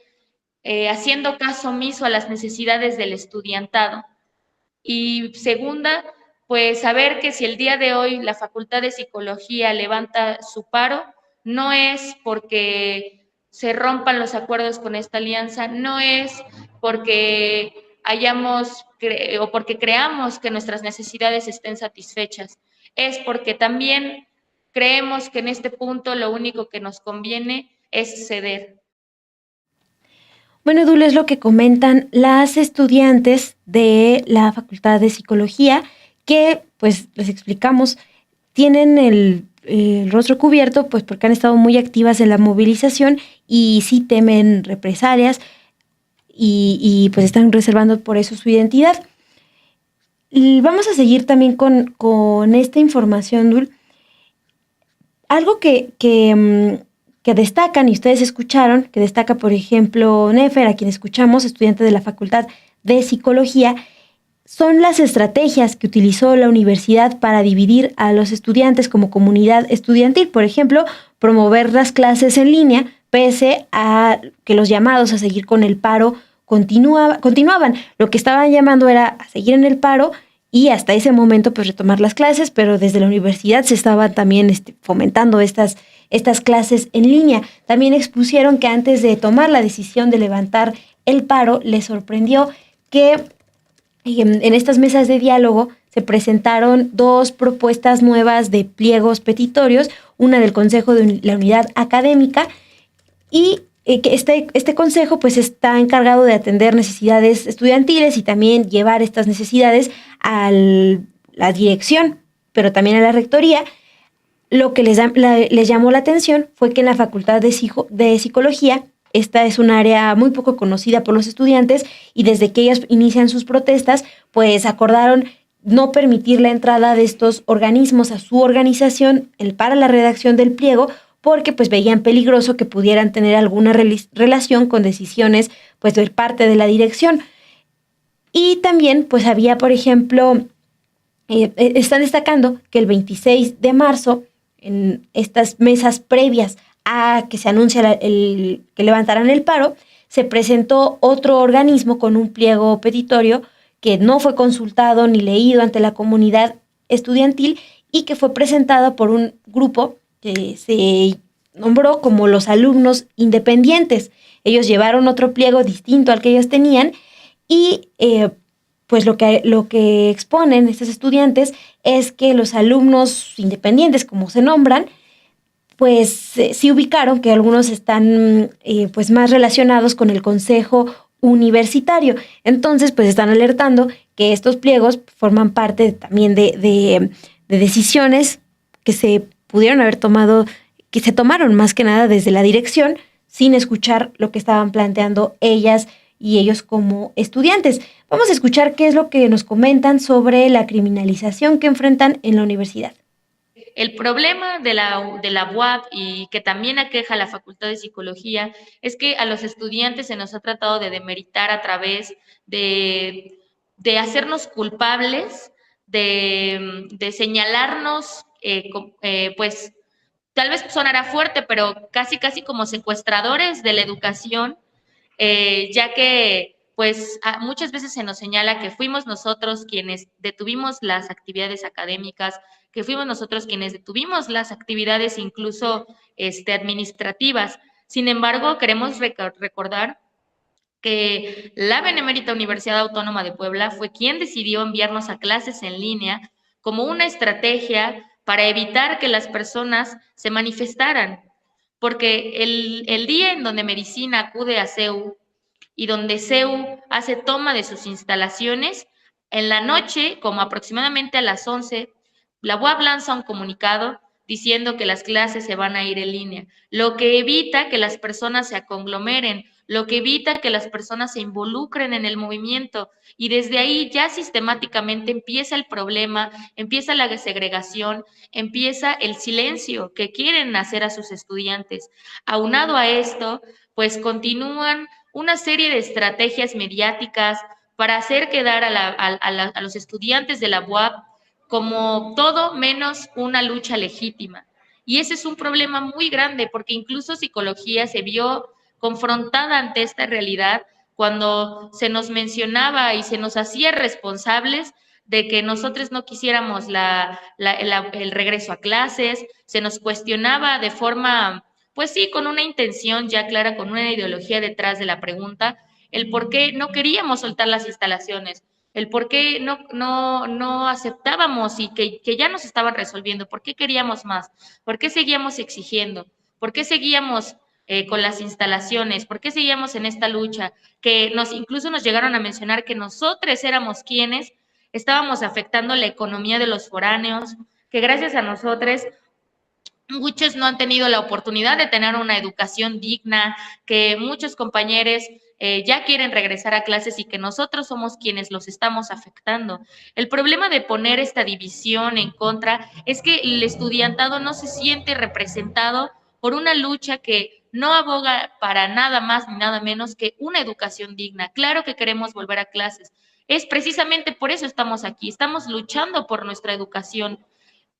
Speaker 5: haciendo caso omiso a las necesidades del estudiantado. Y segunda, pues saber que si el día de hoy la Facultad de Psicología levanta su paro, no es porque se rompan los acuerdos con esta alianza, no es porque o porque creamos que nuestras necesidades estén satisfechas, es porque también creemos que en este punto lo único que nos conviene es ceder.
Speaker 2: Bueno, Dul, es lo que comentan las estudiantes de la Facultad de Psicología, que, pues, les explicamos, tienen el rostro cubierto, pues, porque han estado muy activas en la movilización y sí temen represalias y pues están reservando por eso su identidad. Y vamos a seguir también con esta información, Dul. Algo que destacan, y ustedes escucharon, que destaca, por ejemplo, Nefer, a quien escuchamos, estudiante de la Facultad de Psicología, son las estrategias que utilizó la universidad para dividir a los estudiantes como comunidad estudiantil. Por ejemplo, promover las clases en línea, pese a que los llamados a seguir con el paro continuaban. Lo que estaban llamando era a seguir en el paro y hasta ese momento pues retomar las clases, pero desde la universidad se estaban también fomentando estas clases en línea. También expusieron que antes de tomar la decisión de levantar el paro, les sorprendió que en estas mesas de diálogo se presentaron 2 propuestas nuevas de pliegos petitorios, una del Consejo de la Unidad Académica, y que este consejo pues está encargado de atender necesidades estudiantiles y también llevar estas necesidades a la dirección, pero también a la rectoría. Lo que les llamó la atención fue que en la Facultad de Psicología, esta es un área muy poco conocida por los estudiantes, y desde que ellos inician sus protestas, pues acordaron no permitir la entrada de estos organismos a su organización para la redacción del pliego, porque pues veían peligroso que pudieran tener alguna relación con decisiones pues de parte de la dirección. Y también pues había, por ejemplo, están destacando que el 26 de marzo, en estas mesas previas a que se anuncia que levantaran el paro, se presentó otro organismo con un pliego petitorio que no fue consultado ni leído ante la comunidad estudiantil y que fue presentado por un grupo que se nombró como los alumnos independientes. Ellos llevaron otro pliego distinto al que ellos tenían y pues lo que exponen estos estudiantes es que los alumnos independientes, como se nombran, pues sí ubicaron que algunos están pues más relacionados con el consejo universitario. Entonces, pues están alertando que estos pliegos forman parte también de decisiones que se pudieron haber tomado, que se tomaron más que nada desde la dirección, sin escuchar lo que estaban planteando ellas y ellos como estudiantes. Vamos a escuchar qué es lo que nos comentan sobre la criminalización que enfrentan en la universidad.
Speaker 5: El problema de la UAP y que también aqueja a la Facultad de Psicología es que a los estudiantes se nos ha tratado de demeritar a través de hacernos culpables, de señalarnos, pues tal vez sonará fuerte, pero casi como secuestradores de la educación, ya que pues muchas veces se nos señala que fuimos nosotros quienes detuvimos las actividades académicas, que fuimos nosotros quienes detuvimos las actividades incluso administrativas. Sin embargo, queremos recordar que la Benemérita Universidad Autónoma de Puebla fue quien decidió enviarnos a clases en línea como una estrategia para evitar que las personas se manifestaran, porque el día en donde Medicina acude a CEU y donde CEU hace toma de sus instalaciones, en la noche, como aproximadamente a las 11, la UAP lanza un comunicado diciendo que las clases se van a ir en línea, lo que evita que las personas se conglomeren, lo que evita que las personas se involucren en el movimiento y desde ahí ya sistemáticamente empieza el problema, empieza la segregación, empieza el silencio que quieren hacer a sus estudiantes. Aunado a esto, pues continúan una serie de estrategias mediáticas para hacer quedar a los estudiantes de la UAP como todo menos una lucha legítima. Y ese es un problema muy grande porque incluso psicología se vio confrontada ante esta realidad cuando se nos mencionaba y se nos hacía responsables de que nosotros no quisiéramos el regreso a clases, se nos cuestionaba de forma, pues sí, con una intención ya clara, con una ideología detrás de la pregunta, el por qué no queríamos soltar las instalaciones, el por qué no aceptábamos y que ya nos estaban resolviendo, por qué queríamos más, por qué seguíamos exigiendo, por qué seguíamos con las instalaciones, por qué seguíamos en esta lucha, que incluso nos llegaron a mencionar que nosotros éramos quienes estábamos afectando la economía de los foráneos, que gracias a nosotros muchos no han tenido la oportunidad de tener una educación digna, que muchos compañeros ya quieren regresar a clases y que nosotros somos quienes los estamos afectando. El problema de poner esta división en contra es que el estudiantado no se siente representado por una lucha que no aboga para nada más ni nada menos que una educación digna. Claro que queremos volver a clases. Es precisamente por eso estamos aquí, estamos luchando por nuestra educación.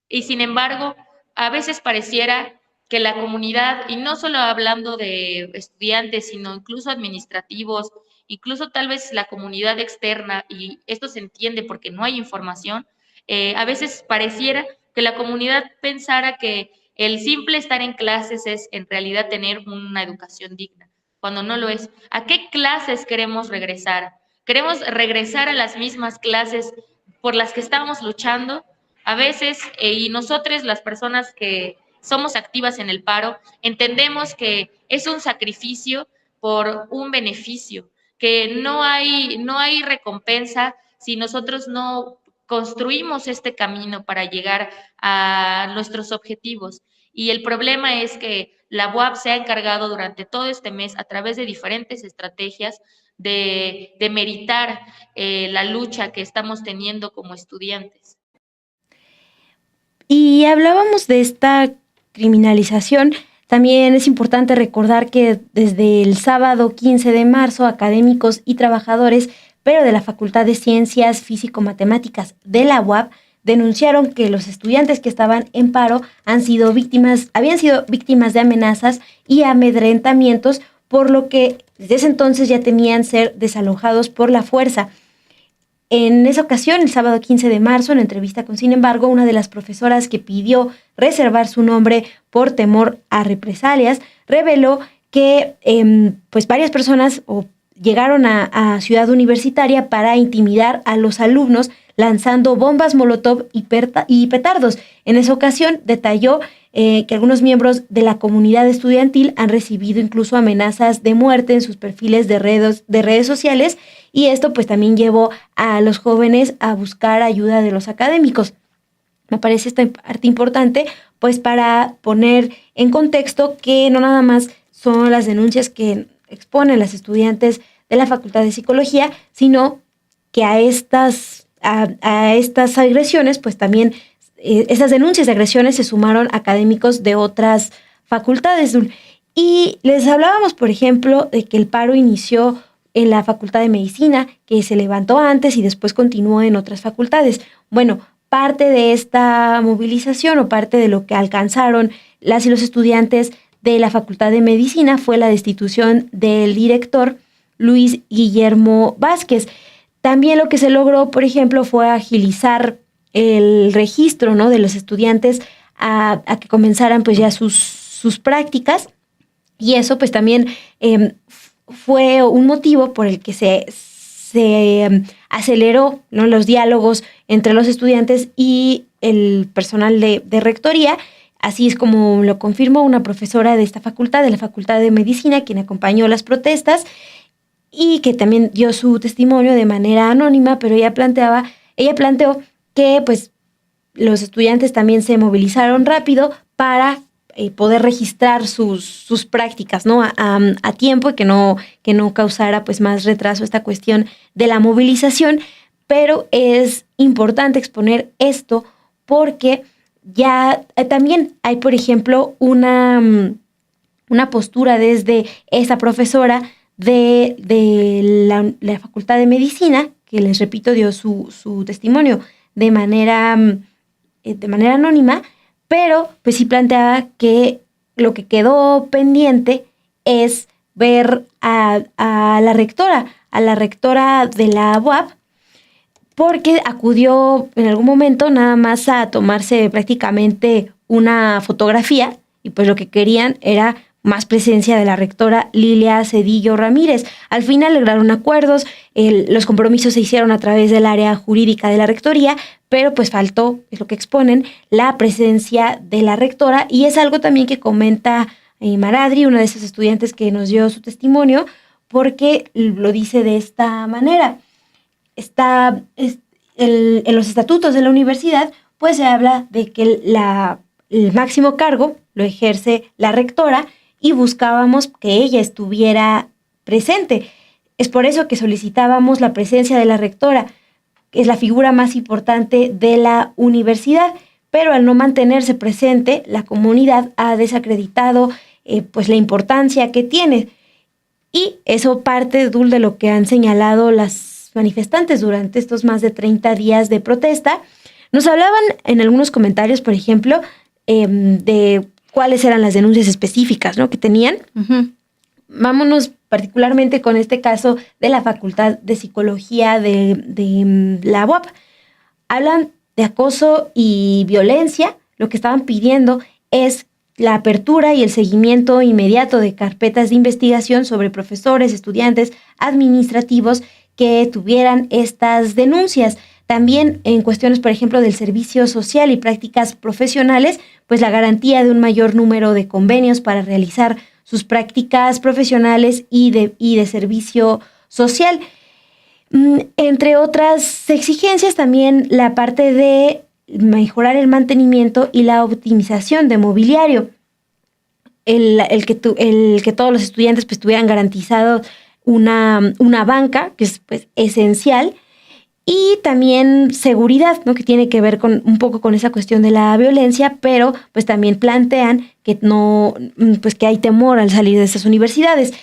Speaker 5: Y sin embargo, a veces pareciera que la comunidad, y no solo hablando de estudiantes, sino incluso administrativos, incluso tal vez la comunidad externa, y esto se entiende porque no hay información, a veces pareciera que la comunidad pensara que el simple estar en clases es en realidad tener una educación digna, cuando no lo es. ¿A qué clases queremos regresar? ¿Queremos regresar a las mismas clases por las que estábamos luchando? A veces, y nosotros las personas que somos activas en el paro, entendemos que es un sacrificio por un beneficio, que no hay recompensa si nosotros no construimos este camino para llegar a nuestros objetivos. Y el problema es que la UAP se ha encargado durante todo este mes, a través de diferentes estrategias, de meritar la lucha que estamos teniendo como estudiantes.
Speaker 2: Y hablábamos de esta criminalización También es importante recordar que desde el sábado 15 de marzo, académicos y trabajadores, pero de la Facultad de Ciencias Físico-Matemáticas de la UAP, denunciaron que los estudiantes que estaban en paro habían sido víctimas de amenazas y amedrentamientos, por lo que desde ese entonces ya temían ser desalojados por la fuerza. En esa ocasión, el sábado 15 de marzo, en entrevista con Sin embargo, una de las profesoras que pidió reservar su nombre por temor a represalias, reveló que pues varias personas llegaron a Ciudad Universitaria para intimidar a los alumnos lanzando bombas molotov y petardos. En esa ocasión detalló que algunos miembros de la comunidad estudiantil han recibido incluso amenazas de muerte en sus perfiles de redes sociales, y esto pues también llevó a los jóvenes a buscar ayuda de los académicos. Me parece esta parte importante pues para poner en contexto que no nada más son las denuncias que exponen las estudiantes de la Facultad de Psicología, sino que a estas agresiones pues también estas denuncias de agresiones se sumaron académicos de otras facultades. Y les hablábamos, por ejemplo, de que el paro inició en la Facultad de Medicina, que se levantó antes y después continuó en otras facultades. Bueno, parte de esta movilización o parte de lo que alcanzaron las y los estudiantes de la Facultad de Medicina fue la destitución del director Luis Guillermo Vázquez. También lo que se logró, por ejemplo, fue agilizar el registro, ¿no?, de los estudiantes a que comenzaran pues ya sus prácticas, y eso pues también fue un motivo por el que se aceleró, ¿no?, los diálogos entre los estudiantes y el personal de rectoría. Así es como lo confirmó una profesora de esta facultad, de la Facultad de Medicina, quien acompañó las protestas y que también dio su testimonio de manera anónima, pero ella planteó que pues los estudiantes también se movilizaron rápido para poder registrar sus prácticas, ¿no?, a tiempo, y que no causara pues más retraso esta cuestión de la movilización. Pero es importante exponer esto porque ya también hay, por ejemplo, una postura desde esa profesora de la Facultad de Medicina, que les repito, dio su testimonio de manera anónima, pero pues sí planteaba que lo que quedó pendiente es ver a la rectora de la UAP, porque acudió en algún momento nada más a tomarse prácticamente una fotografía, y pues lo que querían era más presencia de la rectora Lilia Cedillo Ramírez. Al final lograron acuerdos, los compromisos se hicieron a través del área jurídica de la rectoría, pero pues faltó, es lo que exponen, la presencia de la rectora, y es algo también que comenta Maradri, una de esas estudiantes que nos dio su testimonio, porque lo dice de esta manera. En los estatutos de la universidad, pues se habla de que el máximo cargo lo ejerce la rectora, y buscábamos que ella estuviera presente. Es por eso que solicitábamos la presencia de la rectora, que es la figura más importante de la universidad, pero al no mantenerse presente, la comunidad ha desacreditado pues la importancia que tiene. Y eso parte, Dul, de lo que han señalado las manifestantes durante estos más de 30 días de protesta. Nos hablaban en algunos comentarios, por ejemplo, de cuáles eran las denuncias específicas, ¿no?, que tenían. Uh-huh. Vámonos particularmente con este caso de la Facultad de Psicología de la UAP. Hablan de acoso y violencia. Lo que estaban pidiendo es la apertura y el seguimiento inmediato de carpetas de investigación sobre profesores, estudiantes, administrativos que tuvieran estas denuncias. También en cuestiones, por ejemplo, del servicio social y prácticas profesionales, pues la garantía de un mayor número de convenios para realizar sus prácticas profesionales y de servicio social. Entre otras exigencias, también la parte de mejorar el mantenimiento y la optimización de mobiliario. El que todos los estudiantes pues tuvieran garantizado una banca, que es pues esencial, y también seguridad, ¿no? Que tiene que ver con un poco con esa cuestión de la violencia, pero pues también plantean que no, pues que hay temor al salir de esas universidades.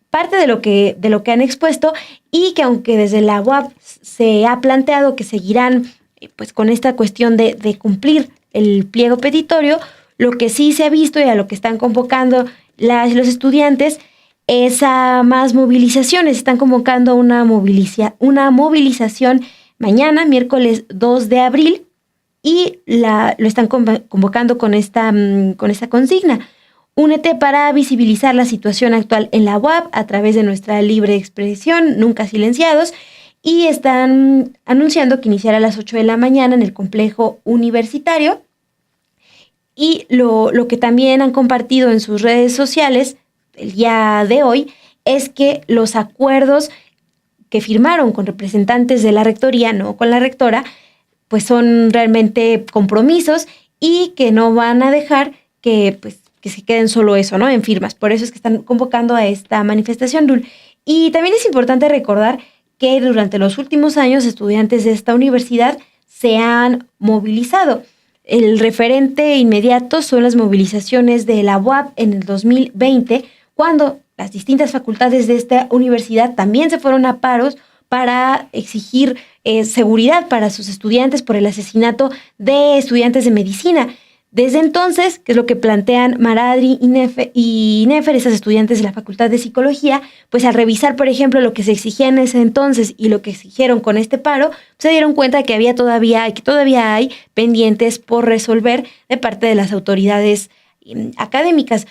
Speaker 2: Parte de lo que han expuesto, y que aunque desde la UAP se ha planteado que seguirán pues con esta cuestión de cumplir el pliego petitorio, lo que sí se ha visto y a lo que están convocando los estudiantes es a más movilizaciones. Están convocando una movilización mañana, miércoles 2 de abril, y lo están convocando con esta consigna. Únete para visibilizar la situación actual en la UAP a través de nuestra libre expresión, nunca silenciados, y están anunciando que iniciará a las 8 de la mañana en el complejo universitario. Y lo que también han compartido en sus redes sociales el día de hoy es que los acuerdos que firmaron con representantes de la rectoría, no con la rectora, pues son realmente compromisos, y que no van a dejar que se queden solo eso, ¿no? En firmas. Por eso es que están convocando a esta manifestación, Dul. Y también es importante recordar que durante los últimos años estudiantes de esta universidad se han movilizado. El referente inmediato son las movilizaciones de la UAP en el 2020, cuando las distintas facultades de esta universidad también se fueron a paros para exigir seguridad para sus estudiantes por el asesinato de estudiantes de medicina. Desde entonces, que es lo que plantean Maradri y Nefer, esas estudiantes de la Facultad de Psicología, pues al revisar, por ejemplo, lo que se exigía en ese entonces y lo que exigieron con este paro, se dieron cuenta que todavía hay pendientes por resolver de parte de las autoridades académicas.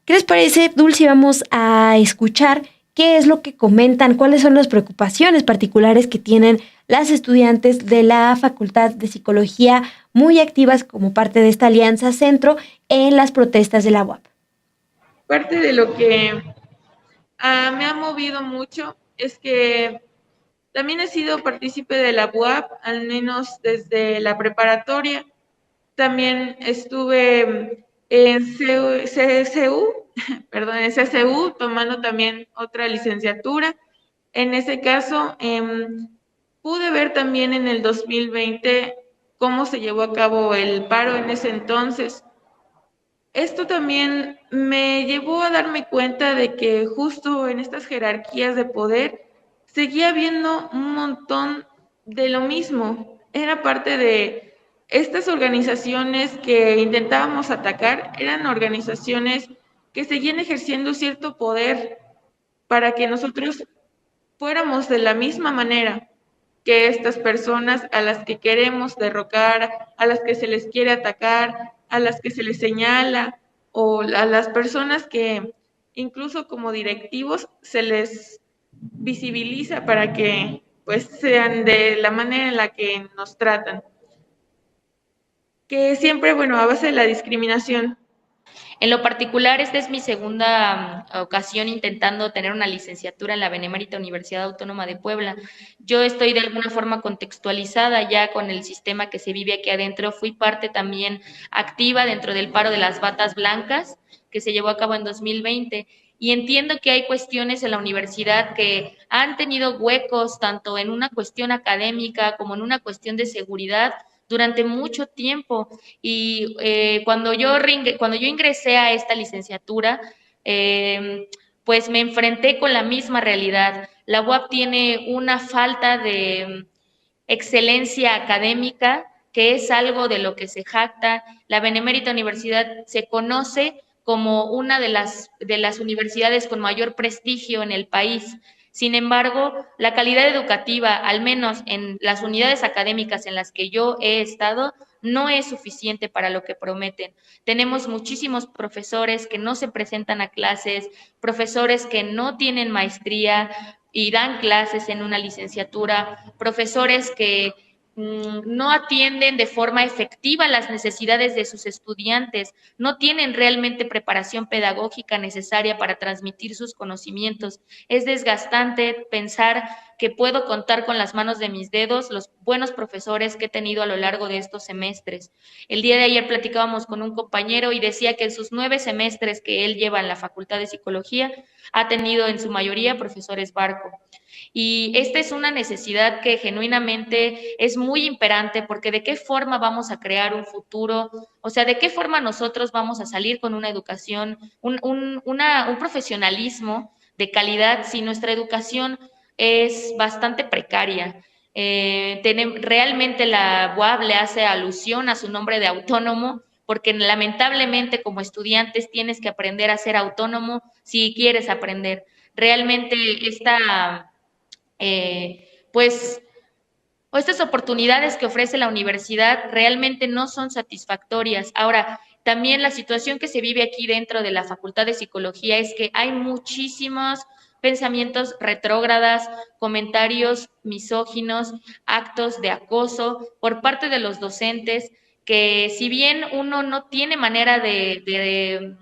Speaker 2: ¿Qué les parece, Dulce? Vamos a escuchar qué es lo que comentan, cuáles son las preocupaciones particulares que tienen las estudiantes de la Facultad de Psicología, muy activas como parte de esta Alianza Centro en las protestas de la UAP.
Speaker 6: Parte de lo que me ha movido mucho es que también he sido partícipe de la UAP, al menos desde la preparatoria. También estuve en CCU, tomando también otra licenciatura. En ese caso, pude ver también en el 2020 cómo se llevó a cabo el paro en ese entonces. Esto también me llevó a darme cuenta de que justo en estas jerarquías de poder seguía habiendo un montón de lo mismo. Era parte de estas organizaciones que intentábamos atacar, eran organizaciones que seguían ejerciendo cierto poder para que nosotros fuéramos de la misma manera que estas personas a las que queremos derrocar, a las que se les quiere atacar, a las que se les señala, o a las personas que incluso como directivos se les visibiliza para que pues sean de la manera en la que nos tratan. Que siempre, bueno, a base de la discriminación.
Speaker 5: En lo particular, esta es mi segunda ocasión intentando tener una licenciatura en la Benemérita Universidad Autónoma de Puebla. Yo estoy de alguna forma contextualizada ya con el sistema que se vive aquí adentro. Fui parte también activa dentro del paro de las batas blancas que se llevó a cabo en 2020. Y entiendo que hay cuestiones en la universidad que han tenido huecos tanto en una cuestión académica como en una cuestión de seguridad durante mucho tiempo. Y cuando yo ingresé a esta licenciatura, pues me enfrenté con la misma realidad. La UAP tiene una falta de excelencia académica, que es algo de lo que se jacta. La Benemérita Universidad se conoce como una de las universidades con mayor prestigio en el país. Sin embargo, la calidad educativa, al menos en las unidades académicas en las que yo he estado, no es suficiente para lo que prometen. Tenemos muchísimos profesores que no se presentan a clases, profesores que no tienen maestría y dan clases en una licenciatura, profesores que no atienden de forma efectiva las necesidades de sus estudiantes, no tienen realmente preparación pedagógica necesaria para transmitir sus conocimientos. Es desgastante pensar que puedo contar con las manos de mis dedos los buenos profesores que he tenido a lo largo de estos semestres. El día de ayer platicábamos con un compañero y decía que en sus 9 semestres que él lleva en la Facultad de Psicología ha tenido en su mayoría profesores barco. Y esta es una necesidad que genuinamente es muy imperante, porque ¿de qué forma vamos a crear un futuro? O sea, ¿de qué forma nosotros vamos a salir con una educación, un profesionalismo de calidad si nuestra educación es bastante precaria? Realmente la UAB le hace alusión a su nombre de autónomo, porque lamentablemente como estudiantes tienes que aprender a ser autónomo si quieres aprender. Realmente pues, o estas oportunidades que ofrece la universidad realmente no son satisfactorias. Ahora, también la situación que se vive aquí dentro de la Facultad de Psicología es que hay muchísimos pensamientos retrógradas, comentarios misóginos, actos de acoso por parte de los docentes, que si bien uno no tiene manera de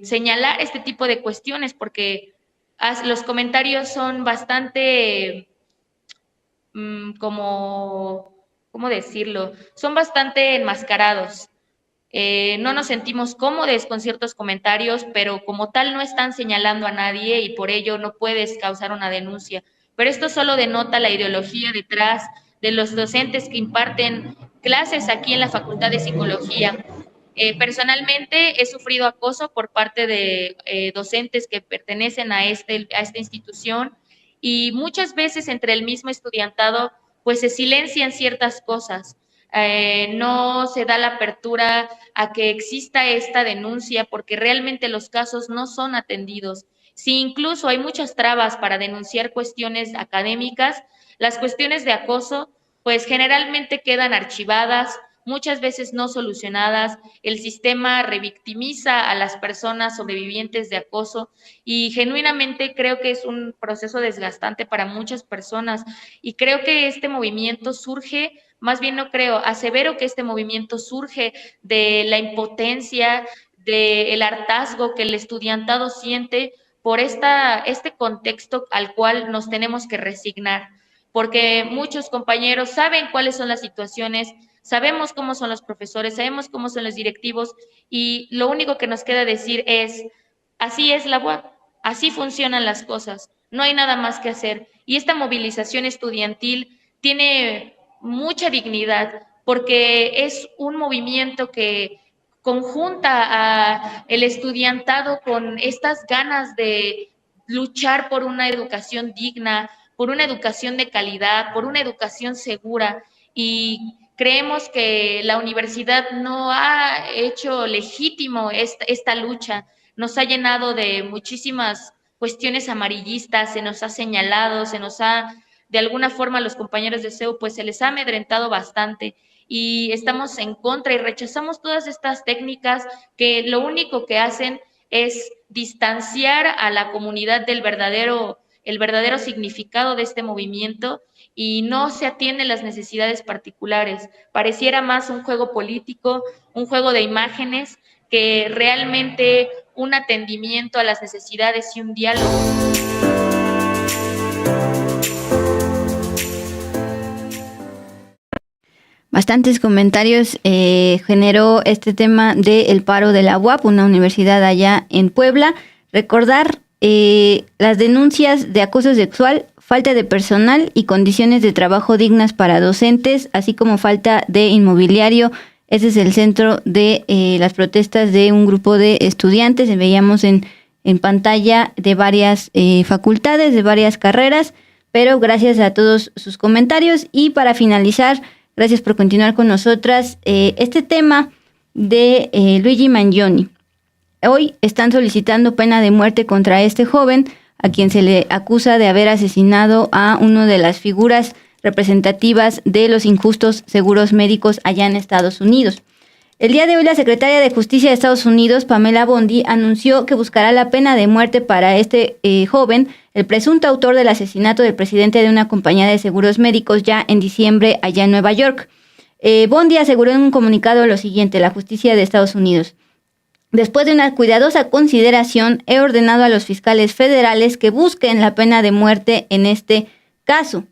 Speaker 5: señalar este tipo de cuestiones, porque los comentarios son bastante, ¿cómo decirlo? Son bastante enmascarados. No nos sentimos cómodos con ciertos comentarios, pero como tal no están señalando a nadie y por ello no puedes causar una denuncia. Pero esto solo denota la ideología detrás de los docentes que imparten clases aquí en la Facultad de Psicología. Personalmente he sufrido acoso por parte de docentes que pertenecen a esta institución, y muchas veces entre el mismo estudiantado pues se silencian ciertas cosas. No se da la apertura a que exista esta denuncia porque realmente los casos no son atendidos. Si incluso hay muchas trabas para denunciar cuestiones académicas, las cuestiones de acoso pues generalmente quedan archivadas, muchas veces no solucionadas. El sistema revictimiza a las personas sobrevivientes de acoso y genuinamente creo que es un proceso desgastante para muchas personas, y creo que este movimiento surge, más bien no creo, asevero que este movimiento surge de la impotencia, del hartazgo que el estudiantado siente por este contexto al cual nos tenemos que resignar, porque muchos compañeros saben cuáles son las situaciones, sabemos cómo son los profesores, sabemos cómo son los directivos, y lo único que nos queda decir es, así es la UAP, así funcionan las cosas, no hay nada más que hacer. Y esta movilización estudiantil tiene mucha dignidad porque es un movimiento que conjunta a el estudiantado con estas ganas de luchar por una educación digna, por una educación de calidad, por una educación segura, y creemos que la universidad no ha hecho legítimo esta lucha, nos ha llenado de muchísimas cuestiones amarillistas, se nos ha señalado, de alguna forma a los compañeros de CEU pues se les ha amedrentado bastante, y estamos en contra y rechazamos todas estas técnicas que lo único que hacen es distanciar a la comunidad del el verdadero significado de este movimiento, y no se atienden las necesidades particulares. Pareciera más un juego político, un juego de imágenes, que realmente un atendimiento a las necesidades y un diálogo.
Speaker 1: Bastantes comentarios generó este tema del paro de la UAP, una universidad allá en Puebla. Recordar las denuncias de acoso sexual, falta de personal y condiciones de trabajo dignas para docentes, así como falta de inmobiliario. Ese es el centro de las protestas de un grupo de estudiantes. Veíamos en pantalla de varias facultades, de varias carreras, pero gracias a todos sus comentarios. Y para finalizar, gracias por continuar con nosotras. Este tema de Luigi Mangione. Hoy están solicitando pena de muerte contra este joven, a quien se le acusa de haber asesinado a una de las figuras representativas de los injustos seguros médicos allá en Estados Unidos. El día de hoy, la secretaria de Justicia de Estados Unidos, Pamela Bondi, anunció que buscará la pena de muerte para este joven, el presunto autor del asesinato del presidente de una compañía de seguros médicos ya en diciembre allá en Nueva York. Bondi aseguró en un comunicado lo siguiente: la justicia de Estados Unidos: después de una cuidadosa consideración, he ordenado a los fiscales federales que busquen la pena de muerte en este caso.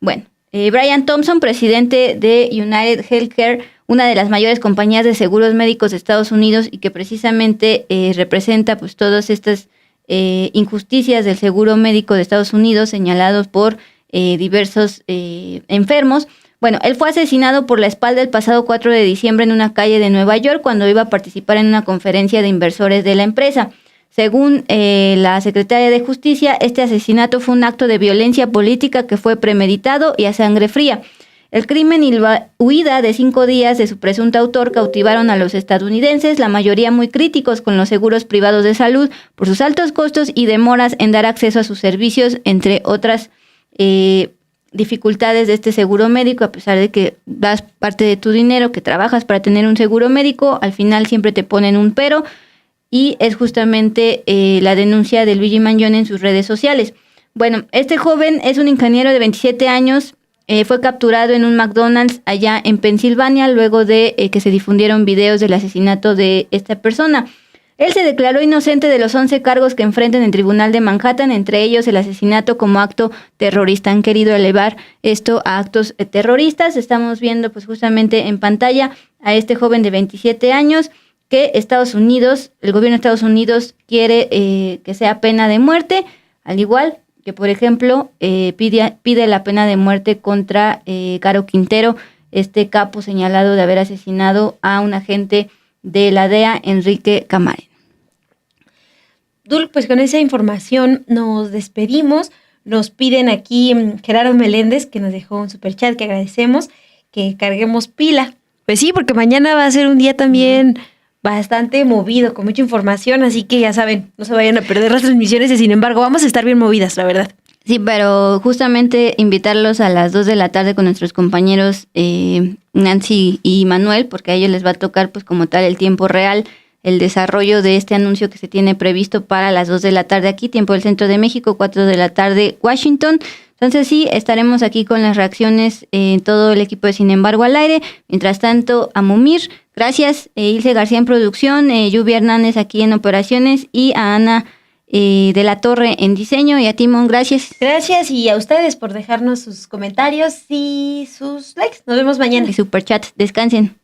Speaker 1: Bueno, Brian Thompson, presidente de United Healthcare, una de las mayores compañías de seguros médicos de Estados Unidos y que precisamente representa pues todas estas injusticias del seguro médico de Estados Unidos señalados por diversos enfermos. Bueno, él fue asesinado por la espalda el pasado 4 de diciembre en una calle de Nueva York cuando iba a participar en una conferencia de inversores de la empresa. Según la secretaria de Justicia, este asesinato fue un acto de violencia política que fue premeditado y a sangre fría. El crimen y la huida de 5 días de su presunto autor cautivaron a los estadounidenses, la mayoría muy críticos con los seguros privados de salud por sus altos costos y demoras en dar acceso a sus servicios, entre otras dificultades de este seguro médico. A pesar de que das parte de tu dinero, que trabajas para tener un seguro médico, al final siempre te ponen un pero, y es justamente la denuncia de Luigi Mangione en sus redes sociales. Bueno, este joven es un ingeniero de 27 años, fue capturado en un McDonald's allá en Pensilvania luego de que se difundieron videos del asesinato de esta persona. Él se declaró inocente de los 11 cargos que enfrenta en el Tribunal de Manhattan, entre ellos el asesinato como acto terrorista. Han querido elevar esto a actos terroristas. Estamos viendo pues justamente en pantalla a este joven de 27 años que Estados Unidos, el gobierno de Estados Unidos quiere que sea pena de muerte, al igual que, por ejemplo, pide la pena de muerte contra Caro Quintero, este capo señalado de haber asesinado a un agente de la DEA, Enrique Camarena.
Speaker 2: Dul, pues con esa información nos despedimos. Nos piden aquí Gerardo Meléndez, que nos dejó un superchat que agradecemos, que carguemos pila. Pues sí, porque mañana va a ser un día también bastante movido, con mucha información, así que ya saben, no se vayan a perder las transmisiones y sin embargo vamos a estar bien movidas, la verdad.
Speaker 1: Sí, pero justamente invitarlos a las 2 de la tarde con nuestros compañeros Nancy y Manuel, porque a ellos les va a tocar pues como tal el tiempo real, el desarrollo de este anuncio que se tiene previsto para las 2 de la tarde aquí, tiempo del Centro de México, 4 de la tarde Washington. Entonces sí, estaremos aquí con las reacciones todo el equipo de Sin Embargo al Aire. Mientras tanto, a Mumir, gracias, Ilse García en producción, Lluvia Hernández aquí en operaciones y a Ana de la Torre en diseño, y a Timón, gracias.
Speaker 2: Gracias, y a ustedes por dejarnos sus comentarios y sus likes. Nos vemos mañana.
Speaker 1: Y superchat, descansen.